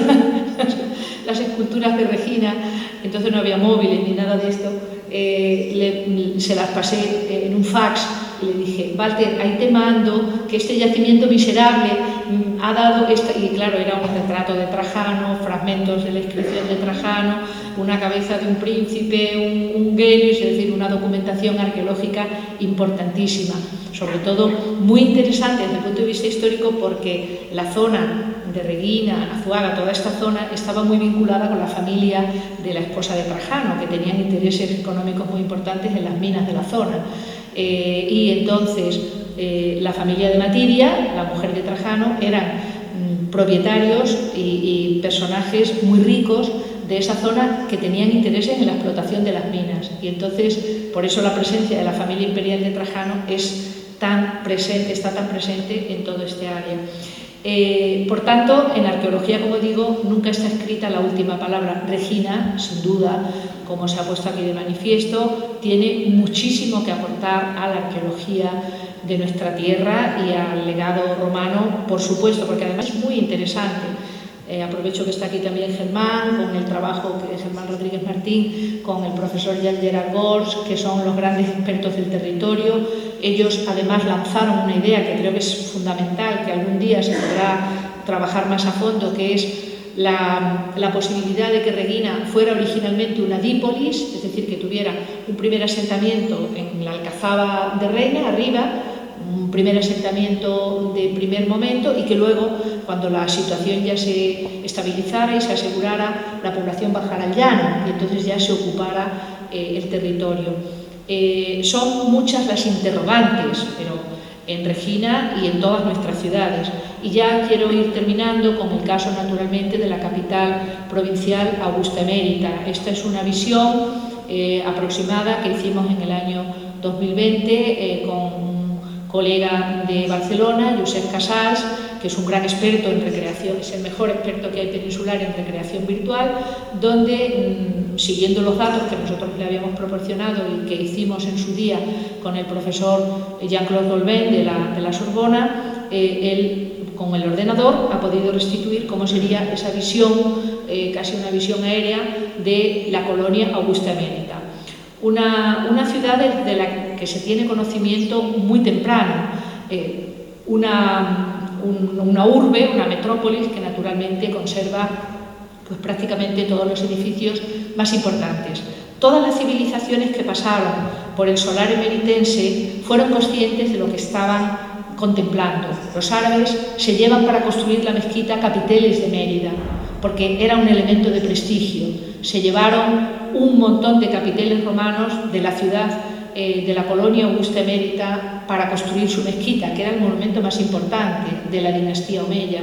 las esculturas de Regina, entonces no había móviles ni nada de esto, se las pasé en un fax y le dije: Walter, ahí te mando que este yacimiento miserable ha dado esta. Y claro, era un retrato de Trajano, fragmentos de la inscripción de Trajano, una cabeza de un príncipe, un genius, es decir, una documentación arqueológica importantísima, sobre todo muy interesante desde el punto de vista histórico, porque la zona de Reguina, Azuaga, toda esta zona estaba muy vinculada con la familia de la esposa de Trajano, que tenían intereses económicos muy importantes en las minas de la zona. Y entonces la familia de Matidia, la mujer de Trajano, eran propietarios y personajes muy ricos de esa zona que tenían intereses en la explotación de las minas. Y entonces, por eso la presencia de la familia imperial de Trajano está tan presente en todo este área. Por tanto, en arqueología, como digo, nunca está escrita la última palabra. Regina, sin duda, como se ha puesto aquí de manifiesto, tiene muchísimo que aportar a la arqueología de nuestra tierra y al legado romano, por supuesto, porque además es muy interesante. Aprovecho que está aquí también Germán, con el trabajo de Germán Rodríguez Martín, con el profesor Jan Gerard Gors, que son los grandes expertos del territorio. Ellos además lanzaron una idea que creo que es fundamental, que algún día se podrá trabajar más a fondo, que es la posibilidad de que Reguina fuera originalmente una dípolis, es decir, que tuviera un primer asentamiento en la Alcazaba de Reina, arriba, un primer asentamiento de primer momento, y que luego, cuando la situación ya se estabilizara y se asegurara, la población bajara al llano y entonces ya se ocupara el territorio. Son muchas las interrogantes, pero en Regina y en todas nuestras ciudades. Y ya quiero ir terminando con el caso, naturalmente, de la capital provincial, Augusta Emérita. Esta es una visión aproximada que hicimos en el año 2020 con un colega de Barcelona, Josep Casals, que es un gran experto en recreación, es el mejor experto que hay peninsular en recreación virtual, donde, siguiendo los datos que nosotros le habíamos proporcionado y que hicimos en su día con el profesor Jean-Claude Dolben de la Sorbona, él con el ordenador ha podido restituir cómo sería esa visión, casi una visión aérea de la colonia Augusta Emérita. Una ciudad de la que se tiene conocimiento muy temprano, una urbe, una metrópolis que naturalmente conserva pues, prácticamente todos los edificios más importantes. Todas las civilizaciones que pasaron por el solar emeritense fueron conscientes de lo que estaban contemplando. Los árabes se llevan para construir la mezquita capiteles de Mérida, porque era un elemento de prestigio. Se llevaron un montón de capiteles romanos de la ciudad de la colonia augusta emérita para construir su mezquita, que era el monumento más importante de la dinastía omeya.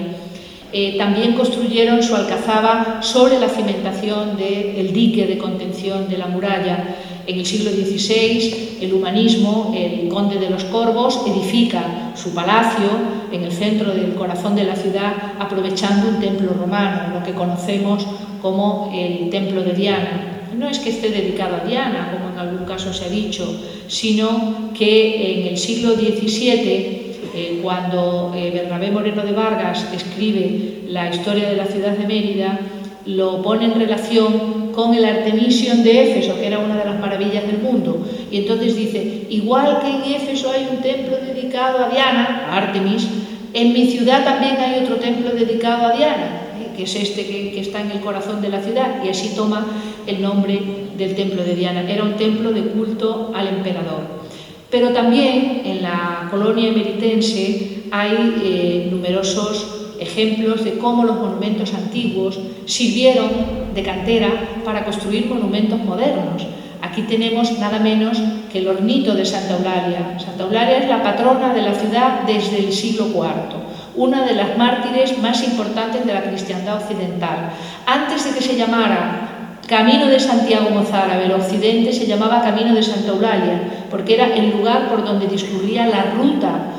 También construyeron su alcazaba sobre la cimentación del dique de contención de la muralla. En el siglo XVI, el humanismo, el conde de los Corvos, edifica su palacio en el centro del corazón de la ciudad, aprovechando un templo romano, lo que conocemos como el Templo de Diana. No es que esté dedicado a Diana, como en algún caso se ha dicho, sino que en el siglo XVII, cuando Bernabé Moreno de Vargas escribe la historia de la ciudad de Mérida, lo pone en relación con el Artemision de Éfeso, que era una de las maravillas del mundo. Y entonces dice, igual que en Éfeso hay un templo dedicado a Diana, a Artemis, en mi ciudad también hay otro templo dedicado a Diana, que es este que está en el corazón de la ciudad, y así toma el nombre del templo de Diana. Era un templo de culto al emperador. Pero también en la colonia emeritense hay numerosos ejemplos de cómo los monumentos antiguos sirvieron de cantera para construir monumentos modernos. Aquí tenemos nada menos que el hornito de Santa Eulalia. Santa Eulalia es la patrona de la ciudad desde el siglo IV, una de las mártires más importantes de la cristiandad occidental. Antes de que se llamara Camino de Santiago Mozárabe, el occidente se llamaba Camino de Santa Eulalia, porque era el lugar por donde discurría la ruta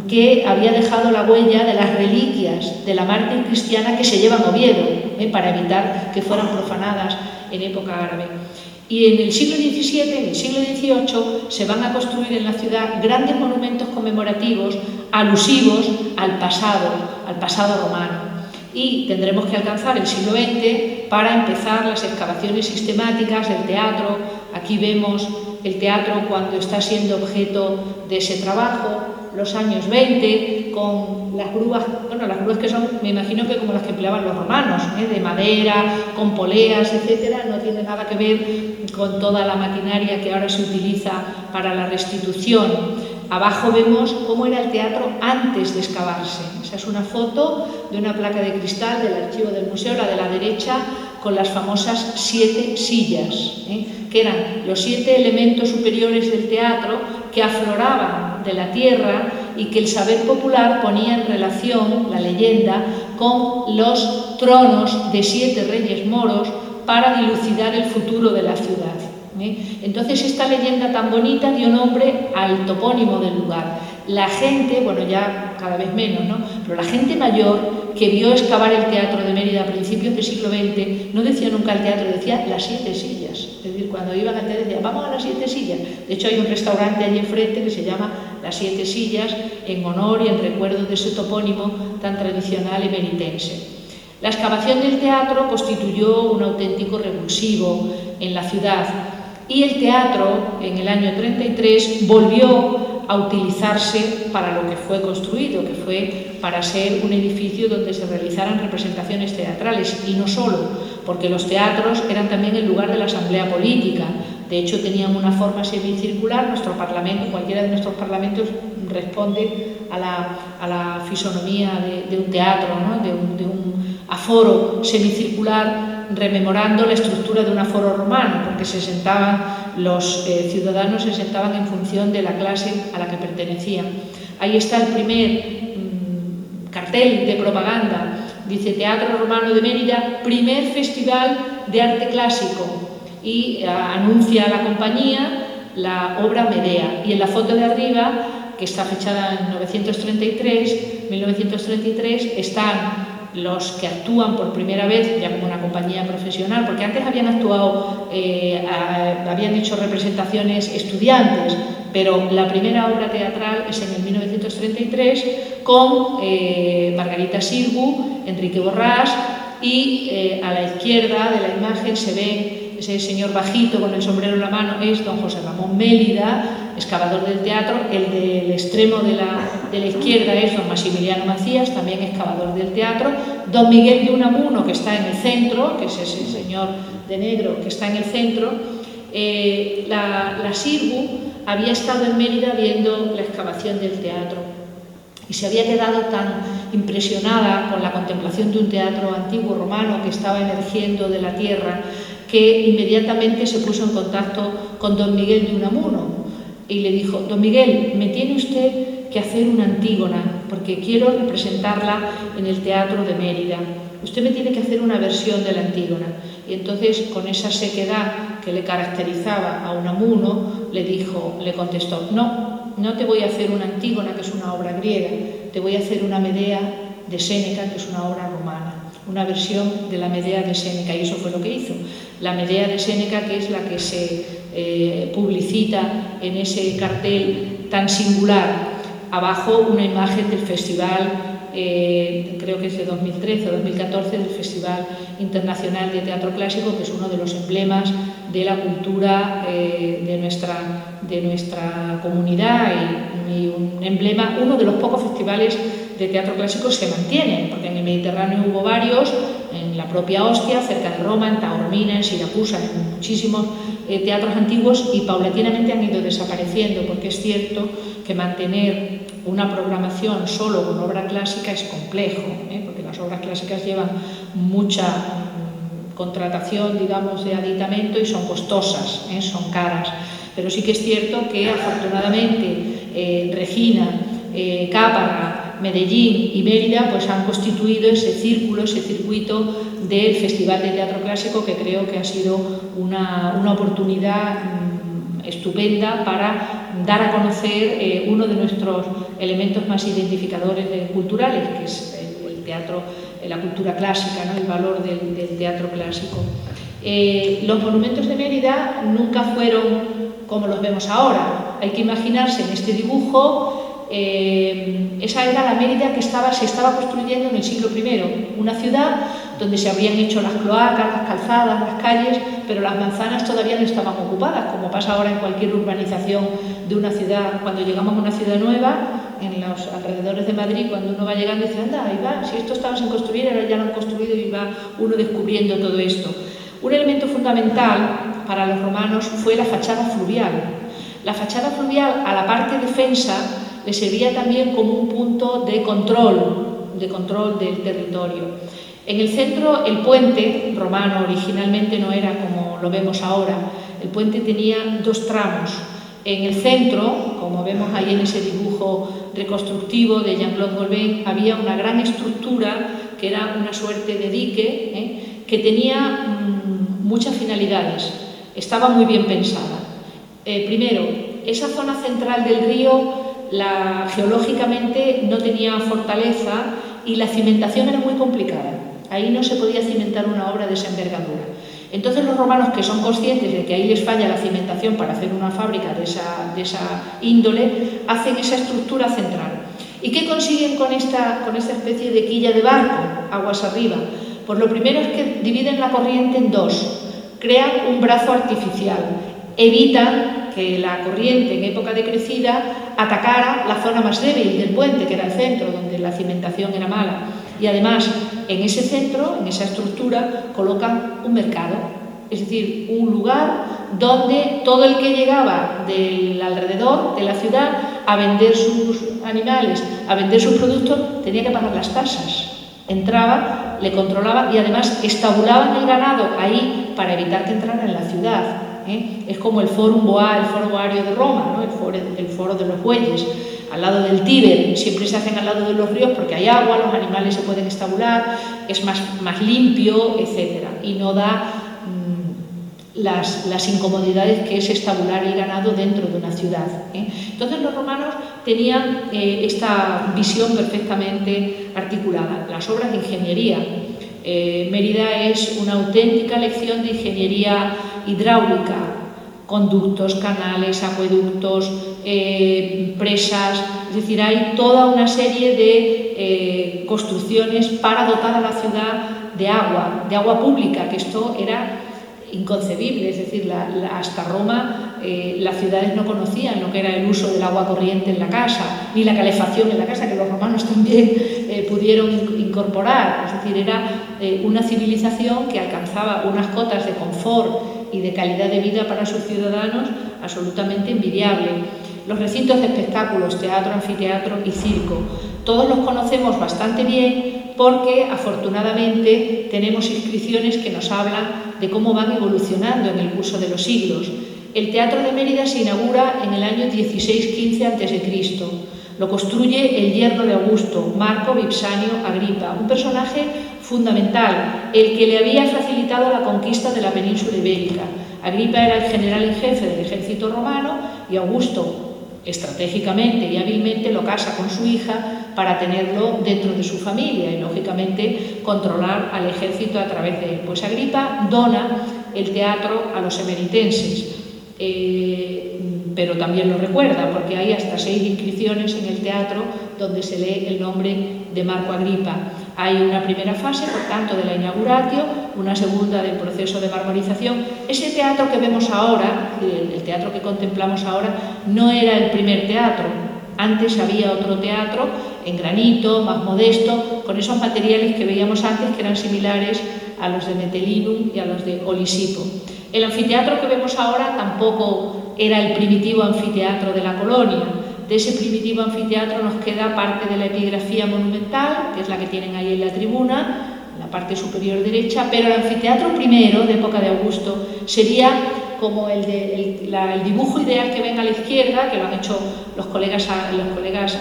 que había dejado la huella de las reliquias de la mártir cristiana que se llevan a Oviedo, para evitar que fueran profanadas en época árabe. Y en el siglo XVII, en el siglo XVIII, se van a construir en la ciudad grandes monumentos conmemorativos alusivos al pasado romano. Y tendremos que alcanzar el siglo XX para empezar las excavaciones sistemáticas del teatro. Aquí vemos el teatro cuando está siendo objeto de ese trabajo, los años 20, con las grúas, bueno, las grúas que son, me imagino que como las que empleaban los romanos, de madera, con poleas, etcétera, no tiene nada que ver con toda la maquinaria que ahora se utiliza para la restitución. Abajo vemos cómo era el teatro antes de excavarse. Esa es una foto de una placa de cristal del archivo del museo, la de la derecha, con las famosas 7 sillas, que eran los 7 elementos superiores del teatro que afloraban de la tierra y que el saber popular ponía en relación, la leyenda, con los tronos de 7 reyes moros para dilucidar el futuro de la ciudad. Entonces esta leyenda tan bonita dio nombre al topónimo del lugar. La gente, bueno, ya cada vez menos, ¿no?, pero la gente mayor que vio excavar el teatro de Mérida a principios del siglo XX no decía nunca el teatro, decía las 7 sillas. Es decir, cuando iban al teatro decían, vamos a las 7 sillas. De hecho hay un restaurante allí enfrente que se llama Las 7 Sillas en honor y en recuerdo de ese topónimo tan tradicional emeritense. La excavación del teatro constituyó un auténtico revulsivo en la ciudad. Y el teatro, en el año 33, volvió a utilizarse para lo que fue construido, que fue para ser un edificio donde se realizaran representaciones teatrales, y no solo, porque los teatros eran también el lugar de la asamblea política. De hecho, tenían una forma semicircular. Nuestro parlamento, cualquiera de nuestros parlamentos, responde a la fisonomía de un teatro, ¿no?, de un aforo semicircular, rememorando la estructura de un aforo romano, porque los ciudadanos se sentaban en función de la clase a la que pertenecían. Ahí está el primer cartel de propaganda. Dice: Teatro Romano de Mérida, primer festival de arte clásico, y anuncia a la compañía la obra Medea. Y en la foto de arriba, que está fechada en 1933, están los que actúan por primera vez ya como una compañía profesional, porque antes habían actuado, habían hecho representaciones estudiantes, pero la primera obra teatral es en el 1933 con Margarita Sirgu, Enrique Borràs, y a la izquierda de la imagen se ve ese señor bajito con el sombrero en la mano, es don José Ramón Mélida, excavador del teatro. El del extremo de la izquierda es don Maximiliano Macías, también excavador del teatro. Don Miguel de Unamuno, que está en el centro, que es ese señor de negro que está en el centro. La Sirgu había estado en Mérida viendo la excavación del teatro y se había quedado tan impresionada con la contemplación de un teatro antiguo romano que estaba emergiendo de la tierra, que inmediatamente se puso en contacto con don Miguel de Unamuno. y le dijo: don Miguel, me tiene usted que hacer una Antígona, porque quiero representarla en el Teatro de Mérida. Usted me tiene que hacer una versión de la Antígona. Y entonces, con esa sequedad que le caracterizaba a Unamuno, le contestó: no te voy a hacer una Antígona, que es una obra griega, te voy a hacer una Medea de Séneca, que es una obra romana, una versión de la Medea de Séneca. Y eso fue lo que hizo. La Medea de Séneca, que es la que se publicita en ese cartel tan singular, abajo una imagen del festival, creo que es de 2013 o 2014, del Festival Internacional de Teatro Clásico, que es uno de los emblemas de la cultura de nuestra comunidad, y un emblema, uno de los pocos festivales de teatro clásico se mantienen, porque en el Mediterráneo hubo varios, en la propia Ostia, cerca de Roma, en Taormina, en Siracusa, en muchísimos teatros antiguos, y paulatinamente han ido desapareciendo, porque es cierto que mantener una programación solo con obra clásica es complejo, porque las obras clásicas llevan mucha contratación, digamos, de aditamento y son costosas, son caras. Pero sí que es cierto que afortunadamente Regina, Cáparra, Medellín y Mérida pues han constituido ese círculo, ese circuito del Festival de Teatro Clásico, que creo que ha sido una oportunidad estupenda para dar a conocer uno de nuestros elementos más identificadores culturales, que es el teatro, la cultura clásica, ¿no? El valor del teatro clásico. Los monumentos de Mérida nunca fueron como los vemos ahora. Hay que imaginarse en este dibujo, esa era la Mérida que se estaba construyendo en el siglo I, una ciudad donde se habrían hecho las cloacas, las calzadas, las calles, pero las manzanas todavía no estaban ocupadas, como pasa ahora en cualquier urbanización de una ciudad. Cuando llegamos a una ciudad nueva, en los alrededores de Madrid, cuando uno va llegando, dice: anda, ahí va, si esto estaba sin construir, ahora ya lo han construido, y va uno descubriendo todo esto. Un elemento fundamental para los romanos fue la fachada fluvial. La fachada fluvial, a la parte defensa, le servía también como un punto de control del territorio. En el centro, el puente romano originalmente no era como lo vemos ahora. El puente tenía dos tramos. En el centro, como vemos ahí en ese dibujo reconstructivo de Jean-Claude Golbet, había una gran estructura que era una suerte de dique, que tenía muchas finalidades. Estaba muy bien pensada. Primero, esa zona central del río, geológicamente no tenía fortaleza y la cimentación era muy complicada. Ahí no se podía cimentar una obra de esa envergadura. Entonces los romanos, que son conscientes de que ahí les falla la cimentación para hacer una fábrica de esa índole, hacen esa estructura central. ¿Y qué consiguen con esta especie de quilla de barco, aguas arriba? Pues lo primero es que dividen la corriente en dos, crean un brazo artificial, evitan que la corriente en época de crecida atacara la zona más débil del puente, que era el centro, donde la cimentación era mala. Y además, en ese centro, en esa estructura, colocan un mercado, es decir, un lugar donde todo el que llegaba del alrededor de la ciudad a vender sus animales, a vender sus productos, tenía que pagar las tasas. Entraba, le controlaba y además estabulaban el ganado ahí para evitar que entrara en la ciudad. Es como el Forum Boa, el foro boario de Roma, ¿no? el foro de los bueyes, al lado del Tíber. Siempre se hacen al lado de los ríos porque hay agua, los animales se pueden estabular, es más limpio, etc. Y no da las incomodidades que es estabular el ganado dentro de una ciudad. Entonces los romanos tenían esta visión perfectamente articulada. Las obras de ingeniería. Mérida es una auténtica lección de ingeniería hidráulica, conductos, canales, acueductos, presas, es decir, hay toda una serie de construcciones para dotar a la ciudad de agua pública, que esto era inconcebible, es decir, hasta Roma las ciudades no conocían lo que era el uso del agua corriente en la casa, ni la calefacción en la casa, que los romanos también pudieron incorporar, es decir, era una civilización que alcanzaba unas cotas de confort y de calidad de vida para sus ciudadanos absolutamente envidiable. Los recintos de espectáculos, teatro, anfiteatro y circo, todos los conocemos bastante bien porque afortunadamente tenemos inscripciones que nos hablan de cómo van evolucionando en el curso de los siglos. El Teatro de Mérida se inaugura en el año 1615 a.C. Lo construye el yerno de Augusto, Marco Vipsanio Agripa, un personaje fundamental, el que le había facilitado la conquista de la península ibérica. Agripa era el general en jefe del ejército romano y Augusto, estratégicamente y hábilmente, lo casa con su hija para tenerlo dentro de su familia y, lógicamente, controlar al ejército a través de él. Pues Agripa dona el teatro a los emeritenses, pero también lo recuerda, porque hay hasta 6 inscripciones en el teatro donde se lee el nombre de Marco Agripa. Hay una primera fase, por tanto, de la inauguratio, una segunda del proceso de marmorización. Ese teatro que vemos ahora, el teatro que contemplamos ahora, no era el primer teatro. Antes había otro teatro en granito, más modesto, con esos materiales que veíamos antes, que eran similares a los de Metelinum y a los de Olisipo. El anfiteatro que vemos ahora tampoco era el primitivo anfiteatro de la colonia. De ese primitivo anfiteatro nos queda parte de la epigrafía monumental, que es la que tienen ahí en la tribuna, en la parte superior derecha, pero el anfiteatro primero, de época de Augusto, sería como el dibujo ideal que ven a la izquierda, que lo han hecho los colegas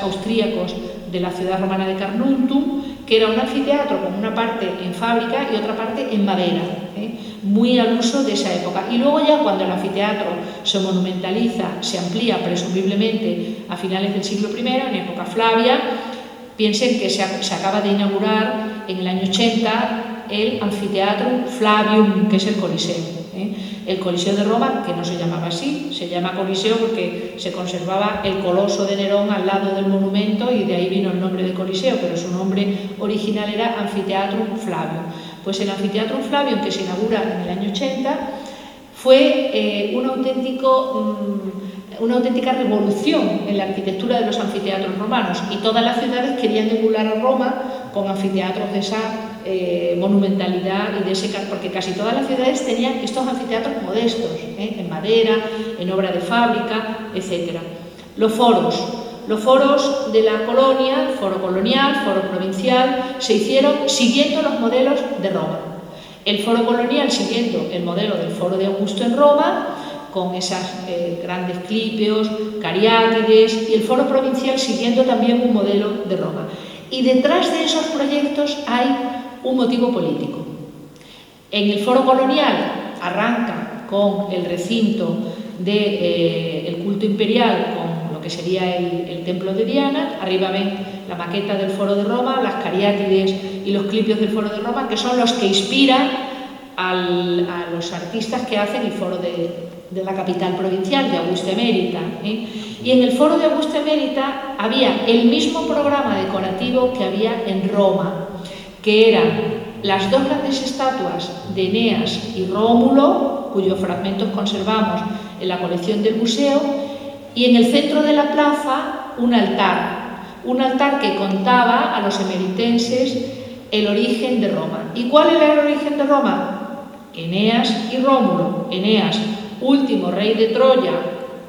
austríacos de la ciudad romana de Carnuntum, que era un anfiteatro con una parte en fábrica y otra parte en madera, muy al uso de esa época. Y luego ya cuando el anfiteatro se monumentaliza, se amplía presumiblemente a finales del siglo I, en época Flavia, piensen que se acaba de inaugurar en el año 80 el Amphitheatrum Flavium, que es el Coliseo. El Coliseo de Roma, que no se llamaba así, se llama Coliseo porque se conservaba el coloso de Nerón al lado del monumento y de ahí vino el nombre de Coliseo, pero su nombre original era Amphitheatrum Flavium. Pues el Amphitheatrum Flavium, que se inaugura en el año 80, fue una auténtica revolución en la arquitectura de los anfiteatros romanos, y todas las ciudades querían emular a Roma con anfiteatros de esa monumentalidad y de ese, porque casi todas las ciudades tenían estos anfiteatros modestos, en madera, en obra de fábrica, etc. Los foros de la colonia, foro colonial, foro provincial, se hicieron siguiendo los modelos de Roma. El foro colonial siguiendo el modelo del foro de Augusto en Roma, con esas grandes clípeos, cariátides, y el foro provincial siguiendo también un modelo de Roma. Y detrás de esos proyectos hay un motivo político. En el foro colonial arranca con el recinto del culto imperial, con lo que sería el templo de Diana. Arriba ven la maqueta del foro de Roma, las cariátides y los clipios del foro de Roma, que son los que inspiran a los artistas que hacen el foro de la capital provincial, de Augusta Emérita. Y en el foro de Augusta Emérita había el mismo programa decorativo que había en Roma, que eran las 2 grandes estatuas de Eneas y Rómulo, cuyos fragmentos conservamos en la colección del museo, y en el centro de la plaza un altar que contaba a los emeritenses el origen de Roma. ¿Y cuál era el origen de Roma? Eneas y Rómulo. Eneas, último rey de Troya,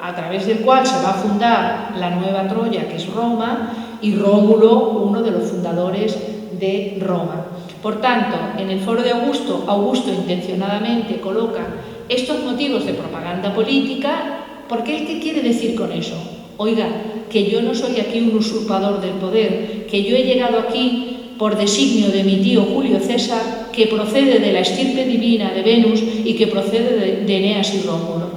a través del cual se va a fundar la nueva Troya, que es Roma, y Rómulo, uno de los fundadores de Roma. Por tanto, en el foro de Augusto, Augusto intencionadamente coloca estos motivos de propaganda política, porque ¿él qué quiere decir con eso? Oiga, que yo no soy aquí un usurpador del poder, que yo he llegado aquí por designio de mi tío Julio César, que procede de la estirpe divina de Venus y que procede de Eneas y Rómulo.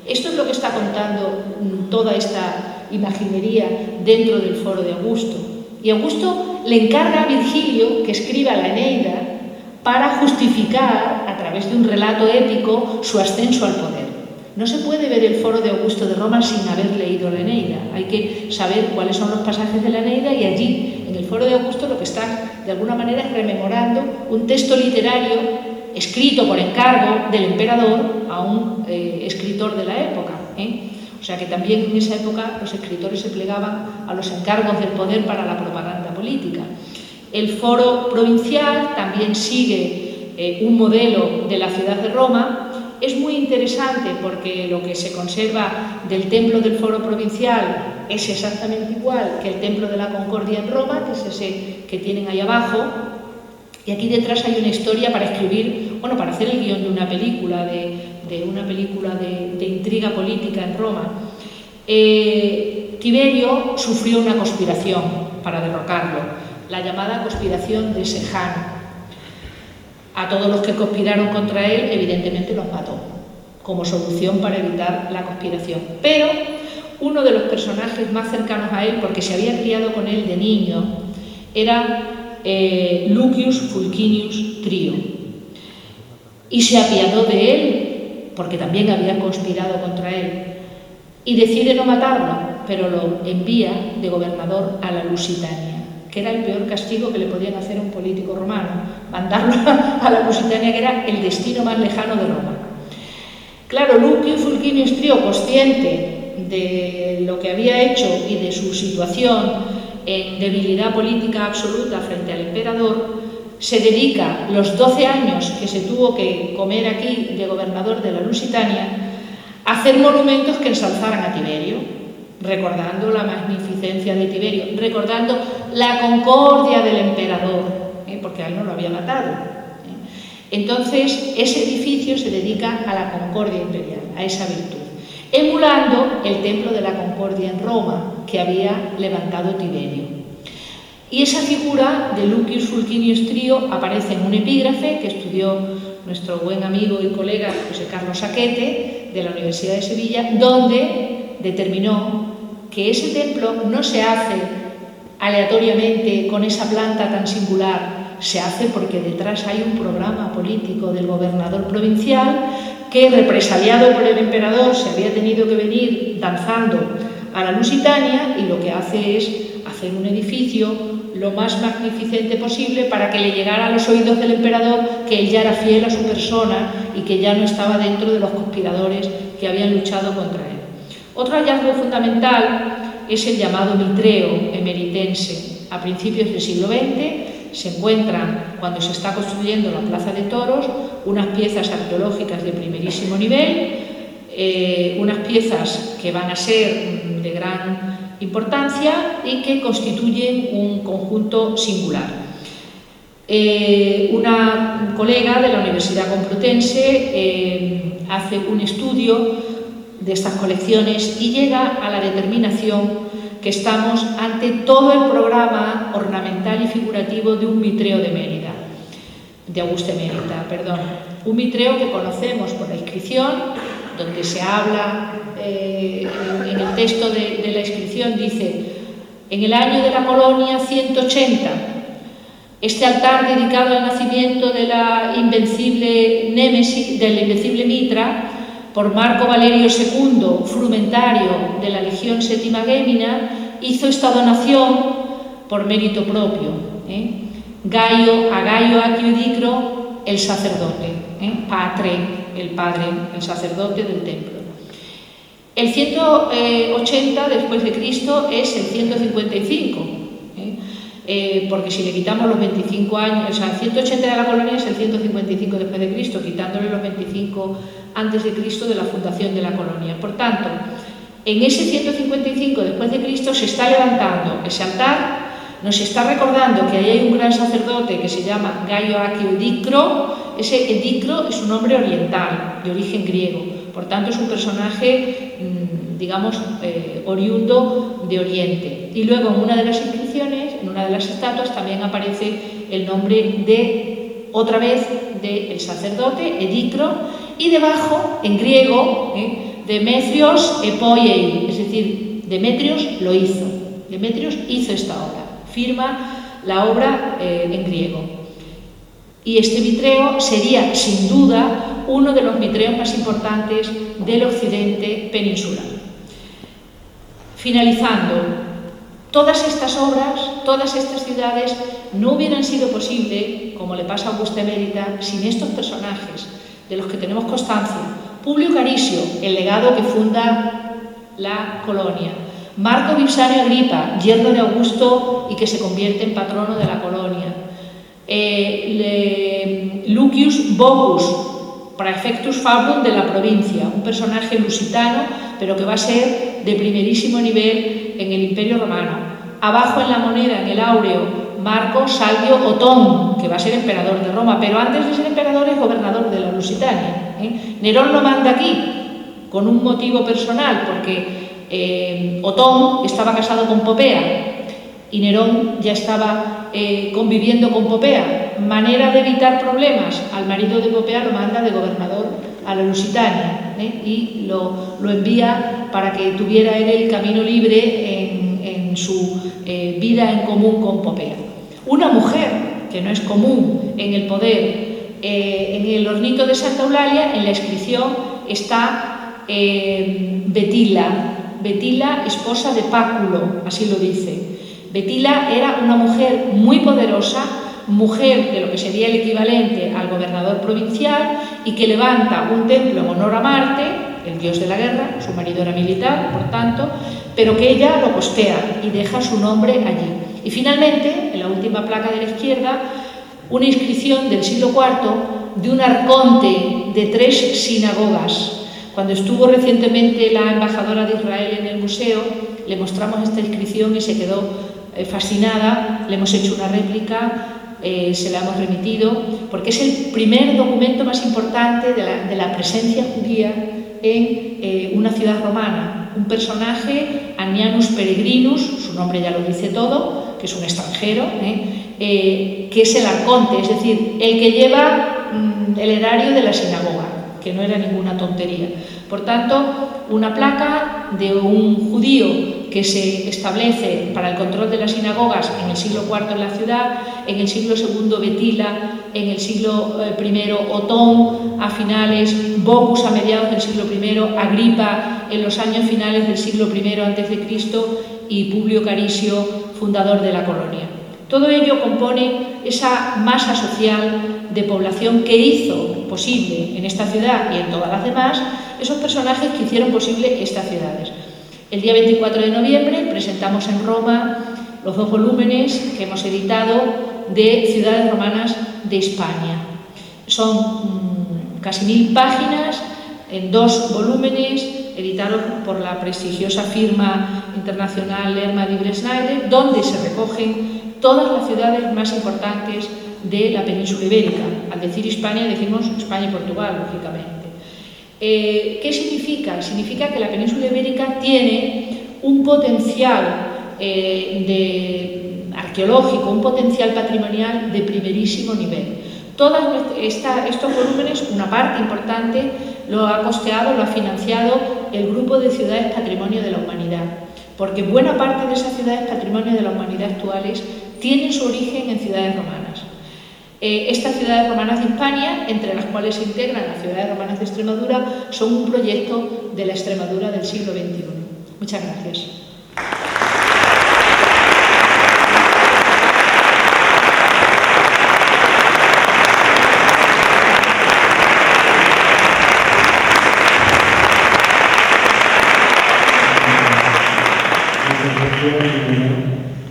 Esto es lo que está contando toda esta imaginería dentro del foro de Augusto. Y Augusto le encarga a Virgilio que escriba la Eneida para justificar, a través de un relato épico, su ascenso al poder. No se puede ver el foro de Augusto de Roma sin haber leído la Eneida. Hay que saber cuáles son los pasajes de la Eneida, y allí, en el foro de Augusto, lo que está de alguna manera es rememorando un texto literario escrito por encargo del emperador a un escritor de la época. O sea que también en esa época los escritores se plegaban a los encargos del poder para la propaganda política. El foro provincial también sigue un modelo de la ciudad de Roma. Es muy interesante porque lo que se conserva del templo del foro provincial es exactamente igual que el templo de la Concordia en Roma, que es ese que tienen ahí abajo. Y aquí detrás hay una historia para escribir, para hacer el guión de una película de de una película de intriga política en Roma, Tiberio sufrió una conspiración para derrocarlo, la llamada conspiración de Sejano. A todos los que conspiraron contra él, evidentemente los mató, como solución para evitar la conspiración. Pero uno de los personajes más cercanos a él, porque se había criado con él de niño, era Lucius Fulcinius Trio. Y se apiadó de él, porque también había conspirado contra él, y decide no matarlo, pero lo envía de gobernador a la Lusitania, que era el peor castigo que le podían hacer a un político romano, mandarlo a la Lusitania, que era el destino más lejano de Roma. Claro, Lucius Fulcinius Trio, consciente de lo que había hecho y de su situación en debilidad política absoluta frente al emperador, se dedica los 12 años que se tuvo que comer aquí de gobernador de la Lusitania a hacer monumentos que ensalzaran a Tiberio, recordando la magnificencia de Tiberio, recordando la concordia del emperador, porque a él no lo había matado. Entonces, ese edificio se dedica a la concordia imperial, a esa virtud, emulando el templo de la concordia en Roma, que había levantado Tiberio. Y esa figura de Lucius Fulcinius Trio aparece en un epígrafe que estudió nuestro buen amigo y colega José Carlos Saquete, de la Universidad de Sevilla, donde determinó que ese templo no se hace aleatoriamente con esa planta tan singular, se hace porque detrás hay un programa político del gobernador provincial que, represaliado por el emperador, se había tenido que venir danzando a la Lusitania, y lo que hace es hacer un edificio lo más magnificente posible para que le llegara a los oídos del emperador que él ya era fiel a su persona y que ya no estaba dentro de los conspiradores que habían luchado contra él. Otro hallazgo fundamental es el llamado mitreo emeritense. A principios del siglo XX se encuentran, cuando se está construyendo la Plaza de Toros, unas piezas arqueológicas de primerísimo nivel, unas piezas que van a ser de gran importancia y que constituyen un conjunto singular. Una colega de la Universidad Complutense hace un estudio de estas colecciones y llega a la determinación que estamos ante todo el programa ornamental y figurativo de un mitreo de Mérida, de Auguste Mérida, perdón. Un mitreo que conocemos por la inscripción, donde se habla, en el texto de la inscripción dice: en el año de la colonia 180, este altar dedicado al nacimiento de la invencible Némesis, del invencible Mitra, por Marco Valerio II, frumentario de la Legión Sétima Gémina, hizo esta donación por mérito propio. A Gaio Accio Dicro, el sacerdote, Patre, el padre, el sacerdote del templo. El 180 después de Cristo es el 155, porque si le quitamos los 25 años, o sea, el 180 de la colonia es el 155 después de Cristo, quitándole los 25 antes de Cristo de la fundación de la colonia. Por tanto, en ese 155 después de Cristo se está levantando ese altar, nos está recordando que ahí hay un gran sacerdote que se llama Gaio Accio Dicro. Ese Dicro es un nombre oriental, de origen griego, por tanto es un personaje, digamos, oriundo de Oriente. Y luego en una de las inscripciones, en una de las estatuas, también aparece el nombre de, otra vez, del sacerdote, Edicro, y debajo, en griego, Demetrios Epoiei, es decir, Demetrios lo hizo. Demetrios hizo esta obra, firma la obra en griego. Y este mitreo sería, sin duda, uno de los mitreos más importantes del occidente peninsular. Finalizando, todas estas obras, todas estas ciudades no hubieran sido posible, como le pasa a Auguste Mérida, sin estos personajes de los que tenemos constancia. Publio Carisio, el legado que funda la colonia. Marco Vipsanio Agripa, yerno de Augusto y que se convierte en patrono de la colonia. Lucius Bocchus, praefectus fabrum de la provincia, un personaje lusitano, pero que va a ser de primerísimo nivel en el Imperio Romano. Abajo en la moneda, en el áureo, Marco Salvio Otón, que va a ser emperador de Roma, pero antes de ser emperador es gobernador de la Lusitania. Nerón lo manda aquí con un motivo personal, porque Otón estaba casado con Popea y Nerón ya estaba conviviendo con Popea. Manera de evitar problemas, al marido de Popea lo manda de gobernador a la Lusitania y lo envía para que tuviera él el camino libre en su vida en común con Popea. Una mujer, que no es común en el poder, en el hornito de Santa Eulalia, en la inscripción está Betila, esposa de Páculo, así lo dice. Betila era una mujer muy poderosa, mujer de lo que sería el equivalente al gobernador provincial, y que levanta un templo en honor a Marte, el dios de la guerra. Su marido era militar, por tanto, pero que ella lo costea y deja su nombre allí. Y finalmente, en la última placa de la izquierda, una inscripción del siglo IV de un arconte de 3 sinagogas. Cuando estuvo recientemente la embajadora de Israel en el museo, le mostramos esta inscripción y se quedó fascinada. Le hemos hecho una réplica, se la hemos remitido, porque es el primer documento más importante de la presencia judía en una ciudad romana. Un personaje, Annianus Peregrinus, su nombre ya lo dice todo, que es un extranjero, que es el arconte, es decir, el que lleva el erario de la sinagoga, que no era ninguna tontería. Por tanto, una placa de un judío que se establece para el control de las sinagogas en el siglo IV en la ciudad, en el siglo II Betila, en el siglo I Otón a finales, Bocus a mediados del siglo I, Agripa en los años finales del siglo I a.C. y Publio Carisio, fundador de la colonia. Todo ello compone esa masa social de población que hizo posible en esta ciudad y en todas las demás esos personajes que hicieron posible estas ciudades. El día 24 de noviembre presentamos en Roma los 2 volúmenes que hemos editado de ciudades romanas de Hispania. Son casi 1000 páginas en 2 volúmenes, editados por la prestigiosa firma internacional Lerma di Bresnayre, donde se recogen todas las ciudades más importantes de la península ibérica. Al decir Hispania decimos España y Portugal, lógicamente. ¿Qué significa? Significa que la península ibérica tiene un potencial arqueológico, un potencial patrimonial de primerísimo nivel. Estos volúmenes, una parte importante, lo ha costeado, lo ha financiado el Grupo de Ciudades Patrimonio de la Humanidad, porque buena parte de esas ciudades Patrimonio de la Humanidad actuales tienen su origen en ciudades romanas. Estas ciudades romanas de Hispania, entre las cuales se integran las ciudades romanas de Extremadura, son un proyecto de la Extremadura del siglo XXI. Muchas gracias.